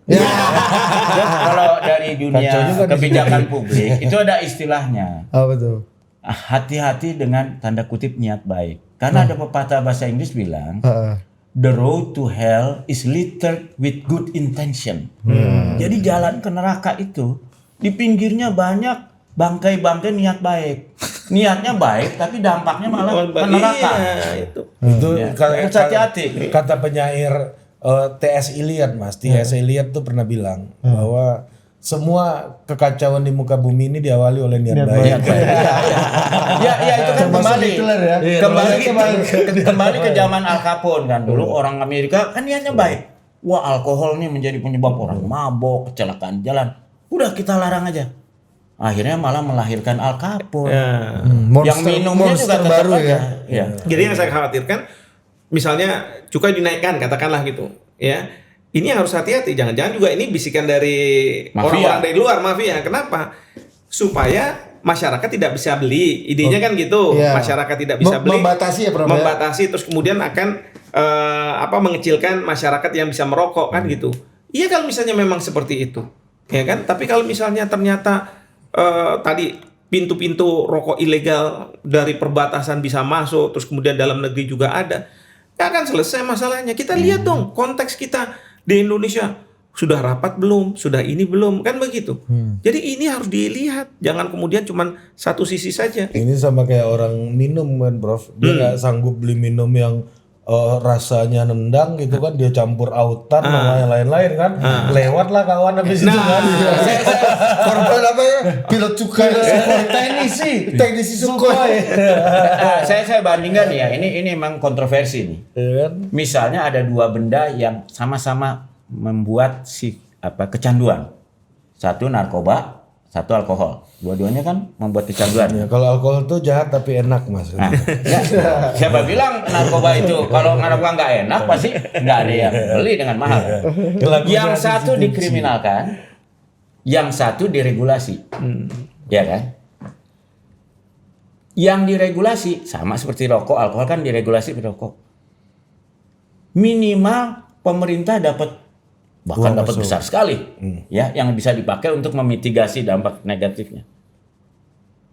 kalau dari dunia Kacau juga di kebijakan publik itu ada istilahnya. Apa tuh? Hati-hati dengan tanda kutip niat baik. Karena ada pepatah bahasa Inggris bilang, Heeh. the road to hell is littered with good intention. Jadi jalan ke neraka itu di pinggirnya banyak bangkai-bangkai niat baik. Niatnya baik tapi dampaknya malah ke neraka. Iya, itu. Itu Ya, harus hati-hati. kata penyair T.S. Eliot, Mas. T.S. Eliot tuh pernah bilang bahwa semua kekacauan di muka bumi ini diawali oleh niat baik. Ya itu kan Termasuk kembali Hitler ya. kembali ke zaman Al Capone kan. Dulu orang Amerika kan niatnya baik. Wah, alkohol nih menjadi penyebab orang mabok, kecelakaan jalan. Udah kita larang aja. Akhirnya malah melahirkan Al Capone. Ya. Yang minumnya juga tetap baru aja. ya. Jadi yang saya khawatirkan, misalnya cukai dinaikkan, katakanlah gitu, ya. Ini harus hati-hati. Jangan-jangan juga ini bisikan dari Mafia. orang-orang dari luar, mafia. Kenapa? Supaya masyarakat tidak bisa beli. Idenya kan gitu. Iya. Masyarakat tidak bisa beli. Membatasi ya, Prof. Membatasi, terus kemudian akan mengecilkan masyarakat yang bisa merokok kan gitu. Iya, kalau misalnya memang seperti itu, ya kan. Tapi kalau misalnya ternyata tadi pintu-pintu rokok ilegal dari perbatasan bisa masuk, terus kemudian dalam negeri juga ada, ya akan selesai masalahnya. Kita lihat dong konteks kita di Indonesia, sudah rapat belum, sudah ini belum, kan begitu. Jadi ini harus dilihat, jangan kemudian cuman satu sisi saja. Ini sama kayak orang minum kan, Prof. Dia nggak sanggup beli minum yang rasanya nendang gitu kan, dia campur autan sama yang lain-lain kan. Lewatlah kawan habis itu kan. Korban apa ya? Pilot cukai. Teknisi Sukhoi. Saya bandingkan ya, ini memang kontroversi nih. Iya kan? Misalnya ada dua benda yang sama-sama membuat kecanduan. Satu narkoba, satu alkohol. Dua-duanya kan membuat kecanduan. Ya, kalau alkohol tuh jahat tapi enak, Mas. Nah, ya, siapa bilang narkoba itu kalau narkoba nggak enak pasti nggak ada yang beli dengan mahal. Yang satu dikriminalkan, yang satu diregulasi, ya kan? Yang diregulasi sama seperti rokok, alkohol kan diregulasi seperti rokok. Minimal pemerintah dapat bahkan dapat besar sekali, ya, yang bisa dipakai untuk memitigasi dampak negatifnya.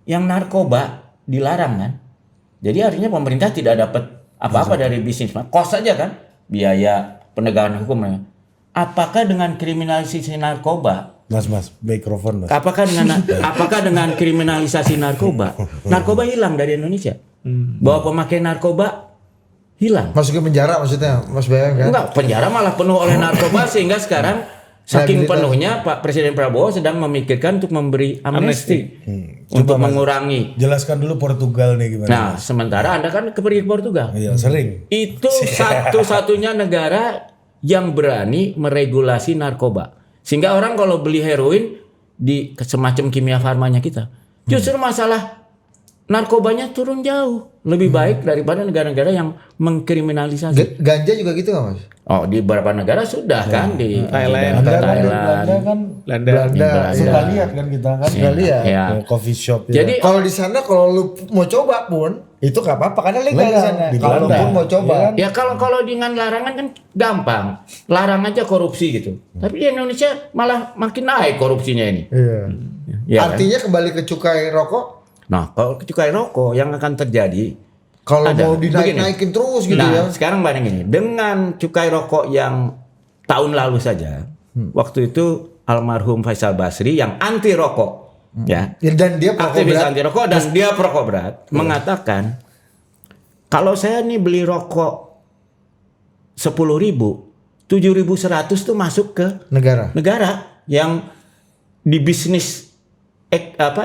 Yang narkoba dilarang kan, jadi artinya pemerintah tidak dapat apa-apa dari bisnis, kos saja kan, biaya penegakan hukum. Apakah dengan kriminalisasi narkoba, Mas, mikrofon, Mas. apakah dengan kriminalisasi narkoba hilang dari Indonesia? Bahwa pemakai narkoba hilang. Masuk ke penjara maksudnya, Mas Bayang kan? Enggak, penjara malah penuh oleh narkoba sehingga sekarang saking penuhnya Pak Presiden Prabowo sedang memikirkan untuk memberi amnesti untuk mengurangi. Jelaskan dulu Portugal nih gimana. Nah, sementara Anda kan pergi ke Portugal. Iya, sering. Itu satu-satunya negara yang berani meregulasi narkoba. Sehingga orang kalau beli heroin di semacam kimia farmanya kita, justru masalah narkobanya turun jauh. Lebih baik daripada negara-negara yang mengkriminalisasi. Ganja juga gitu nggak, Mas? Oh, di beberapa negara sudah kan, di Thailand. Belanda kan Belanda. suka lihat kan kita kan. Suka lihat. Ya. Coffee shop. Jadi Kalau di sana kalau lu mau coba pun itu nggak apa-apa karena legal di sana. Di Kalau Belanda. pun mau coba. ya kalau dengan larangan kan gampang. Larang aja korupsi gitu. Tapi di Indonesia malah makin naik korupsinya ini. Iya. Ya kan? Artinya kembali ke cukai rokok, Nah, kalau cukai rokok yang akan terjadi kalau ada. mau dinaikin terus gitu ya. Sekarang banyak ini. Dengan cukai rokok yang tahun lalu saja, waktu itu almarhum Faisal Basri yang anti rokok, ya, Dan dia perokok aktivis berat. anti rokok dan dia perokok berat, mengatakan kalau saya nih beli rokok 10.000, 7.100 tuh masuk ke Negara. negara yang di bisnis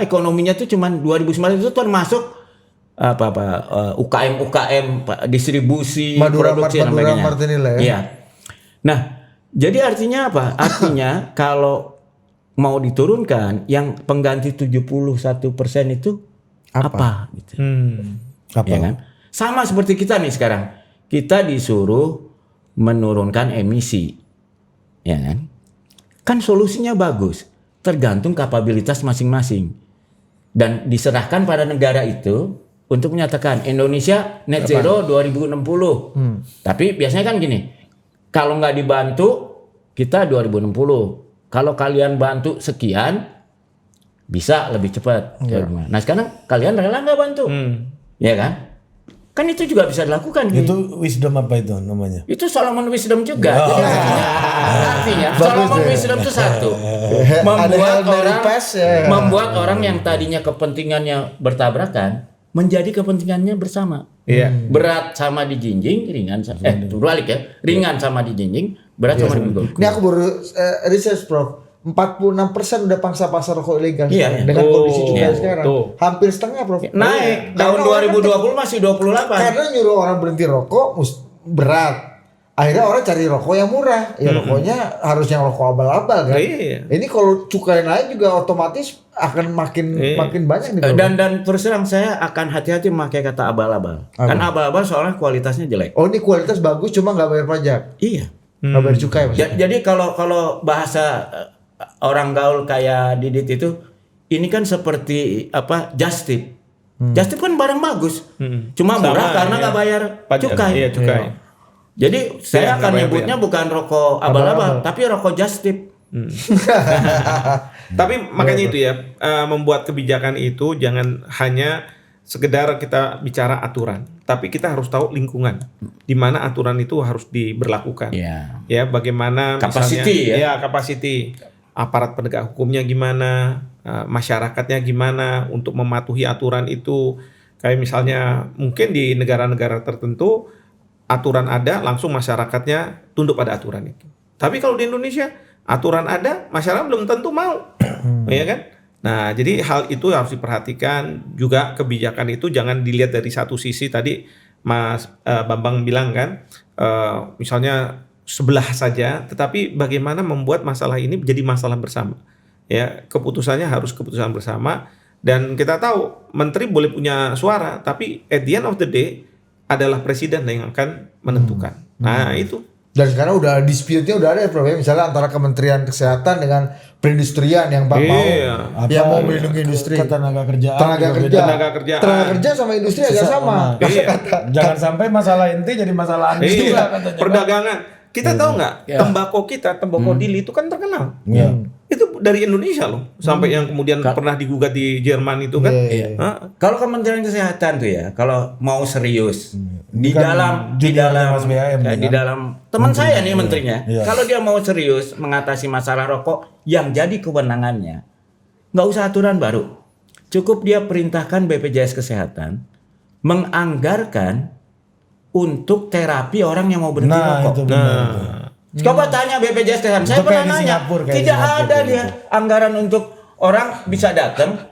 ekonominya tuh cuman 2009 itu termasuk UKM distribusi produksi dan sebagainya. Martinilla ya. Iya. Nah, jadi artinya apa? Artinya kalau mau diturunkan yang pengganti 71% itu apa gitu. Apa? Ya kan? Sama seperti kita nih sekarang. Kita disuruh menurunkan emisi. Ya kan? Kan solusinya bagus. Tergantung kapabilitas masing-masing. Dan diserahkan pada negara itu untuk menyatakan Indonesia net zero 2060. Tapi biasanya kan gini, kalau nggak dibantu kita 2060. Kalau kalian bantu sekian, bisa lebih cepat. Nah sekarang kalian rela nggak bantu? Ya kan? Kan itu juga bisa dilakukan. Itu wisdom apa itu namanya? Itu Solomon Wisdom juga. Jadi artinya Solomon Wisdom itu satu. Membuat orang yang tadinya kepentingannya bertabrakan menjadi kepentingannya bersama. Berat sama dijinjing, ringan sama balik ya. Ringan sama dijinjing, berat sama dipikul. Ini aku baru research Prof. 46% udah pangsa pasar rokok ilegal dengan kondisi juga sekarang. Hampir setengah Prof. Naik. Tahun 2020 masih 28. Karena nyuruh orang berhenti rokok berat. Akhirnya orang cari rokok yang murah. Ya rokoknya harus yang rokok abal-abal kan. Ini kalau cukai naik juga otomatis akan makin banyak nih. Dan terus terang saya akan hati-hati memakai kata abal-abal. Kan abal-abal soalnya kualitasnya jelek. Oh ini kualitas bagus cuma nggak bayar pajak. Iya. Nggak bayar cukai maksudnya. Jadi kalau bahasa orang gaul kayak Didit itu, ini kan seperti just tip. Just tip kan barang bagus. Cuma murah karena nggak bayar cukai. Iya, cukai. Jadi saya akan nyebutnya bukan rokok abal-abal, tapi rokok just tip. Tapi makanya itu ya, membuat kebijakan itu jangan hanya sekedar kita bicara aturan, tapi kita harus tahu lingkungan di mana aturan itu harus diberlakukan. Ya, bagaimana Capacity misalnya capacity aparat penegak hukumnya gimana, masyarakatnya gimana untuk mematuhi aturan itu. Kayak misalnya mungkin di negara-negara tertentu aturan ada, langsung masyarakatnya tunduk pada aturan itu. Tapi kalau di Indonesia aturan ada, masyarakat belum tentu mau, ya kan? Nah, jadi hal itu harus diperhatikan juga. Kebijakan itu jangan dilihat dari satu sisi. Tadi Mas Bambang bilang kan, misalnya sebelah saja, tetapi bagaimana membuat masalah ini menjadi masalah bersama. Ya, keputusannya harus keputusan bersama. Dan kita tahu menteri boleh punya suara, tapi at the end of the day adalah presiden yang akan menentukan. Nah itu. Dan sekarang udah dispute-nya udah ada ya Prof. Misalnya antara Kementerian Kesehatan dengan perindustrian yang mau melindungi industri. Tenaga kerja sama industri agak sama. Jangan sampai masalah inti jadi masalah Anies juga katanya. Perdagangan. Kita tahu nggak, tembakau Dili itu kan terkenal. Itu dari Indonesia loh. Sampai yang kemudian pernah digugat di Jerman itu kan. Kalau Kementerian Kesehatan tuh ya, kalau mau serius di dalam teman saya nih menterinya, kalau dia mau serius mengatasi masalah rokok yang jadi kewenangannya, nggak usah aturan baru. Cukup dia perintahkan BPJS Kesehatan menganggarkan untuk terapi orang yang mau berhenti rokok. Coba tanya BPJS Kesehatan. Saya pernah nanya, tidak ada dia anggaran untuk orang bisa datang.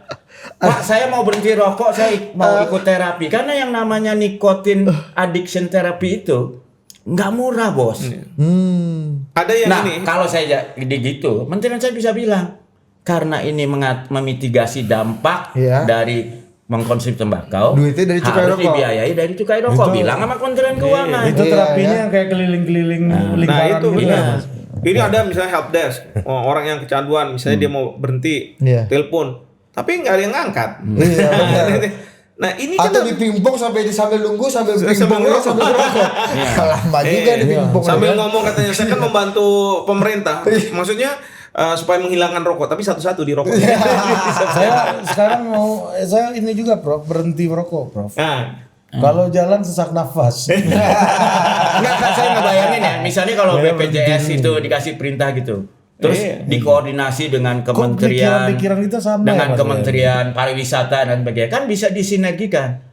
Pak, saya mau berhenti rokok, saya mau ikut terapi. Karena yang namanya nikotin addiction terapi itu nggak murah, bos. Ada yang ini. Kalau saya gitu, menteri saya bisa bilang karena ini memitigasi dampak dari mengkonsumsi tembakau, duitnya dari cukai harus rokok. Dibiayai dari cukai rokok. Bilang sama Kementerian Keuangan. Itu terapinya yang kayak keliling-keliling lingkaran itu gitu. Ini ada misalnya help desk, orang yang kecanduan, misalnya dia mau berhenti, telepon, tapi nggak ada yang ngangkat. Nah ini atau dipimpong sambil nunggu sambil pimpong sambil rokok. Lama juga dipimpong. Sambil ngomong katanya saya kan membantu pemerintah. Maksudnya supaya menghilangkan rokok, tapi satu-satu di rokok. Saya sekarang saya ini juga Prof, berhenti merokok Prof. Kalau jalan sesak nafas. Enggak, saya ngebayangin ya, misalnya kalau BPJS itu dikasih perintah gitu, terus dikoordinasi dengan kementerian, pikiran kita sama dengan Kementerian Pariwisata dan sebagainya, kan bisa disinergikan.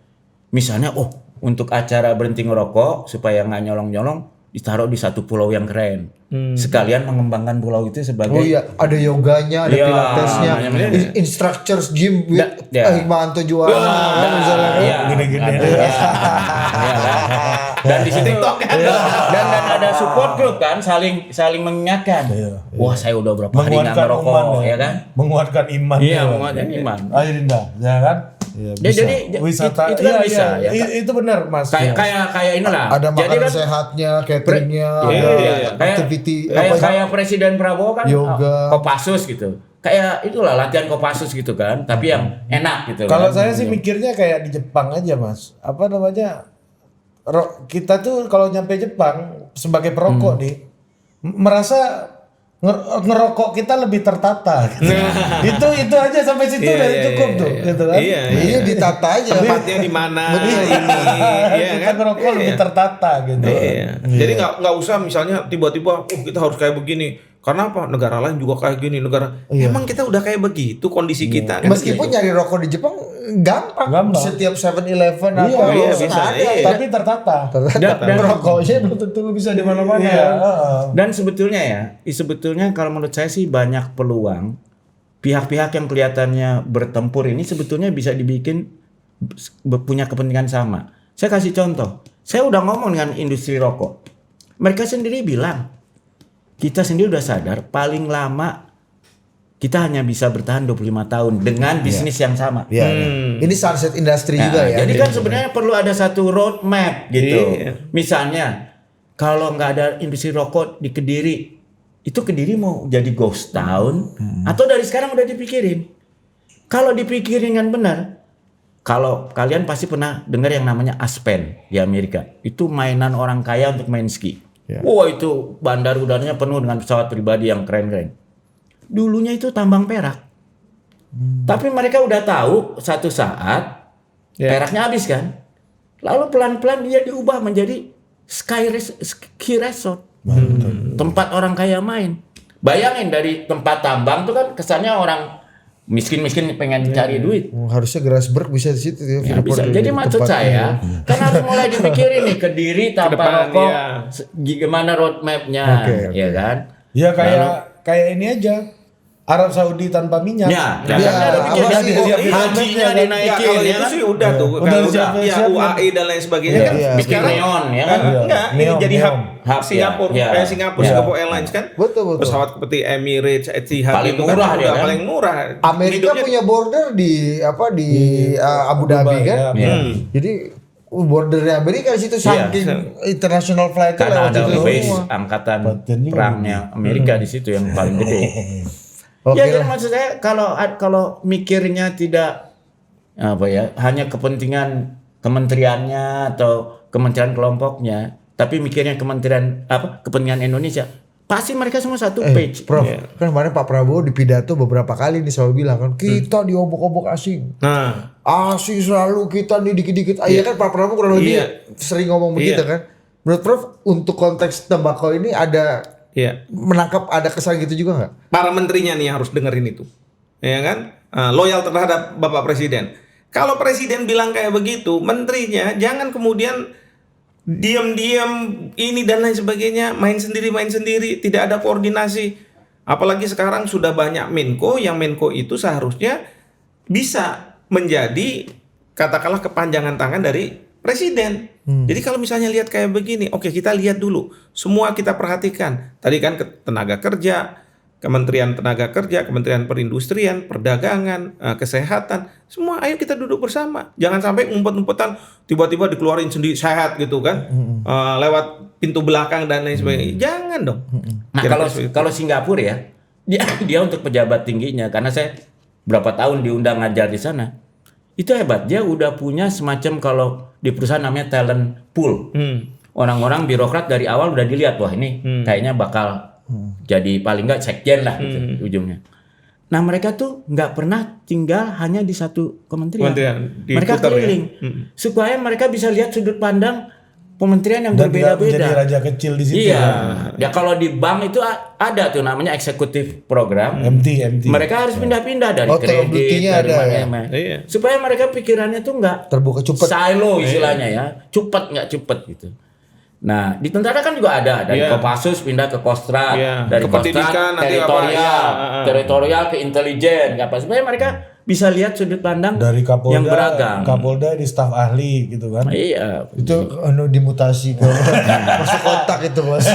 Misalnya, untuk acara berhenti ngerokok supaya nggak nyolong-nyolong, ditaruh di satu pulau yang keren. Sekalian mengembangkan pulau itu sebagai Oh iya, ada yoganya, ada Iya, pilatesnya, namanya. instructors gym with Ya. Hikmahanto Juwana kan misalnya. Iya, Gini-gini. Iya, kan? Dan di situ dan ada support group kan, saling mengingatkan. Wah, saya udah berapa hari nggak Menguatkan ngerokok, iman ya kan? Menguatkan iman. Iya, menguatkan iman. Ayo Dinda, ya kan? Iya, Ya, jadi Wisata itu kan iya, bisa iya. ya. Itu benar Mas. Kayak inilah. ada Jadi makanan kan sehatnya, cateringnya, Iya, ada iya. activity Kayak Presiden Prabowo kan Yoga. Kopassus gitu. Kayak itulah latihan Kopassus gitu kan, tapi yang enak gitu. Kalau kan. saya sih mikirnya kayak di Jepang aja Mas. Apa namanya? Kita tuh kalau nyampe Jepang sebagai perokok nih merasa ngerokok kita lebih tertata. Gitu. itu aja sampai situ Iya, udah iya, cukup iya, tuh, iya. gitu kan? Iya, Iya, ditata aja. Tempatnya di mana ini, iya Kita kan? ngerokok lebih tertata gitu. Iya. Jadi nggak usah misalnya tiba-tiba, kita harus kayak begini. Karena apa? Negara lain juga kayak gini. Emang kita udah kayak begitu kondisi kita. Kan? Meskipun nyari rokok di Jepang gampang. Setiap 7-Eleven apa iya, bisa bisa, ada. iya. Tapi tertata. Dan Rokoknya belum tentu lu bisa di mana-mana. Iya. Dan sebetulnya kalau menurut saya sih banyak peluang pihak-pihak yang kelihatannya bertempur ini sebetulnya bisa dibikin punya kepentingan sama. Saya kasih contoh. Saya udah ngomong dengan industri rokok. Mereka sendiri bilang, kita sendiri udah sadar paling lama kita hanya bisa bertahan 25 tahun dengan bisnis yang sama. Iya. Ini sunset industry Nah, juga ya. jadi kan sebenarnya perlu ada satu roadmap gitu. Iya. Misalnya kalau nggak ada industri rokok di Kediri, itu Kediri mau jadi ghost town atau dari sekarang udah dipikirin? Kalau dipikirin dengan benar, kalau kalian pasti pernah dengar yang namanya Aspen di Amerika, itu mainan orang kaya untuk main ski. Wah, itu bandar udaranya penuh dengan pesawat pribadi yang keren-keren. Dulunya itu tambang perak. Tapi mereka udah tahu satu saat peraknya habis kan. Lalu pelan-pelan dia diubah menjadi ski resort. Tempat orang kaya main. Bayangin dari tempat tambang itu kan kesannya orang miskin-miskin pengen cari duit. Harusnya Grasberg bisa di situ ya. Ya, bisa. Jadi maksud saya kan harus mulai dipikirin nih Kediri tanpa depan, rokok. iya. Gimana roadmapnya, Oke. ya kan? Ya kayak ini aja. Arab Saudi tanpa minyak. Ya, Ya, Udah apa sih? disiapin hajinya roadmapnya, kan? Ya dinaikin, kalau ya itu kan? sih udah tuh. Udah Kalau siap-siap. UAE dan lain sebagainya kan. Iya. Bikin neon, ya kan? Enggak, ini Neom, jadi hub Hub, Singapura, ya. kayak Singapura, Ya. Singapore Airlines kan. Betul. Pesawat seperti Emirates, Etihad Paling itu murah kan dia udah kan? paling murah. Amerika Hidupnya- punya border di Abu Dhabi kan. ya. Jadi bordernya Amerika di situ saking international flight Karena lewat ada situ base semua. angkatan Batin juga. perangnya Amerika di situ yang paling gede. Oke Ya, jadi lah. maksud saya kalau mikirnya tidak apa ya, hanya kepentingan kementeriannya atau kementerian kelompoknya, tapi mikirnya kepentingan Indonesia, pasti mereka semua satu page. Prof, kan kemarin Pak Prabowo di pidato beberapa kali nih selalu bilang kan kita diobok-obok asing. Nah, Asing selalu kita nih dikit-dikit. Iya kan Pak Prabowo kurang lebih sering ngomong begitu kan. Menurut Prof, untuk konteks tembakau ini ada iya. menangkap ada kesan gitu juga nggak? Para menterinya nih yang harus dengerin itu. Ya kan? Loyal terhadap Bapak Presiden. Kalau Presiden bilang kayak begitu, menterinya jangan kemudian diam-diam ini dan lain sebagainya, main sendiri, tidak ada koordinasi. Apalagi sekarang sudah banyak Menko, yang Menko itu seharusnya bisa menjadi katakanlah kepanjangan tangan dari Presiden. Jadi kalau misalnya lihat kayak begini, oke kita lihat dulu, semua kita perhatikan. Tadi kan tenaga kerja, Kementerian Tenaga Kerja, Kementerian Perindustrian, Perdagangan, Kesehatan, semua ayo kita duduk bersama. Jangan sampai ngumpet-ngumpetan tiba-tiba dikeluarin sendiri sehat gitu kan, lewat pintu belakang dan lain sebagainya. Jangan dong. Nah, Kira-kira seperti itu. kalau Singapura ya, dia untuk pejabat tingginya, karena saya berapa tahun diundang ngajar di sana, itu hebat. Dia udah punya semacam, kalau di perusahaan namanya talent pool. Orang-orang birokrat dari awal udah dilihat, wah ini kayaknya bakal jadi paling nggak sekjen lah gitu, ujungnya. Nah mereka tuh nggak pernah tinggal hanya di satu kementerian. Mereka diputar ya. keliling supaya mereka bisa lihat sudut pandang kementerian yang Dan tidak menjadi berbeda-beda. raja kecil di situ. Iya, ya kalau di bank itu ada tuh namanya eksekutif program. MT. Mereka harus pindah-pindah dari Oh, kredit, duty-nya dari ada mana, ya? mana. Iya. Supaya mereka pikirannya tuh nggak Terbuka cepet. silo istilahnya ya, cepet nggak cepet gitu. Nah, di tentara kan juga ada dari Kopassus pindah ke Kostrad, dari Ke Kostrad pendidikan, nanti teritorial ke intelijen, apa supaya mereka bisa lihat sudut pandang dari Kapolda, yang beragam. Kapolda di staf ahli gitu kan. Iya. Itu dimutasi ke masuk kotak itu Bos.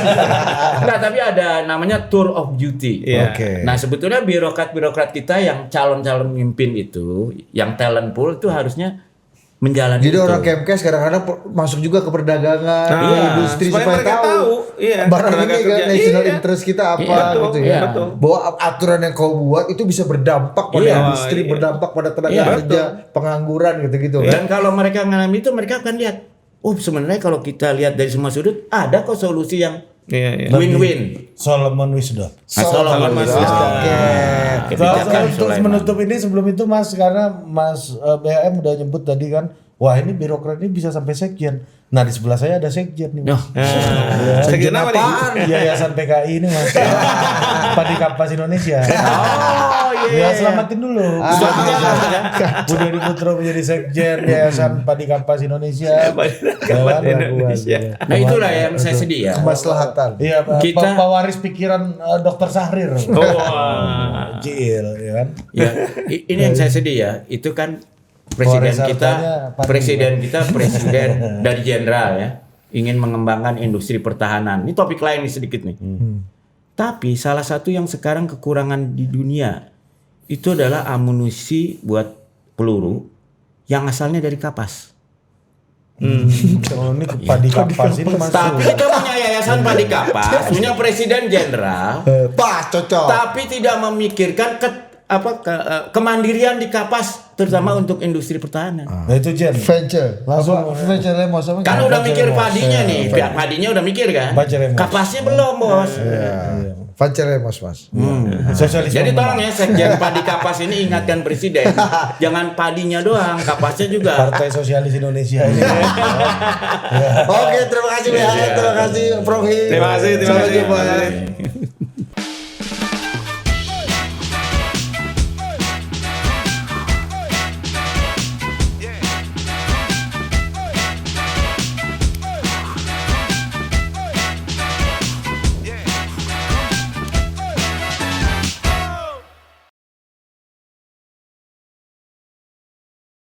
Nah, tapi ada namanya tour of duty. Oke. Nah, sebetulnya birokrat-birokrat kita yang calon-calon pemimpin itu, yang talent pool itu harusnya menjalani Jadi itu. orang Kemkes kadang-kadang masuk juga ke perdagangan, industri supaya mereka tahu barang tenaga ini kan kerja. national interest kita apa betul, gitu ya. betul. Bahwa aturan yang kau buat itu bisa berdampak pada industri, berdampak pada tenaga kerja, pengangguran gitu-gitu kan. Dan kalau mereka mengalami itu, mereka akan lihat, sebenarnya kalau kita lihat dari semua sudut, ada kok solusi yang win-win. Solomon Wisdom. Solomon Wisdom. Oke. Kebijakan Untuk Sulaiman. menutup ini sebelum itu Mas, karena Mas BHM udah nyebut tadi kan, wah ini birokrat ini bisa sampai sekjen. Nah di sebelah saya ada sekjen nih Mas. Sekjen apa nih? Yayasan PKI ini Mas. Padi Kapas Indonesia. Oh Ya selamatin dulu. Budi Putro menjadi sekjen Yayasan Padi Kapas Indonesia. Indonesia. Nah, itulah yang saya sedih ya. Kemaslahatan. Iya, Kita- pewaris pikiran Dr. Sahrir. Jil, ya kan? Ya, ini yang saya sedih ya. Itu kan presiden presiden dari jenderal ya, ingin mengembangkan industri pertahanan. Ini topik lain nih sedikit nih. Tapi salah satu yang sekarang kekurangan di dunia itu adalah amunisi buat peluru yang asalnya dari kapas. Oh, ini Padi Kapas ini masuk. Tapi kita punya yayasan Padi Kapas, punya presiden jenderal, Pas cocok. tapi tidak memikirkan kemandirian di kapas, terutama untuk industri pertahanan. Nah itu Jen. Venture. Langsung venture Lemos apa? Kan udah mikir padinya nih, pihak padinya udah mikir kan. Venture Lemos. Kapasnya belum bos. Venture Lemos Mas. Sosialisme. Jadi tolong ya sekjen Padi Kapas ini ingatkan presiden, jangan padinya doang, kapasnya juga. Partai Sosialis Indonesia ini. Oke, terima kasih BH, terima kasih Prof. Terima kasih. Sampai jumpa.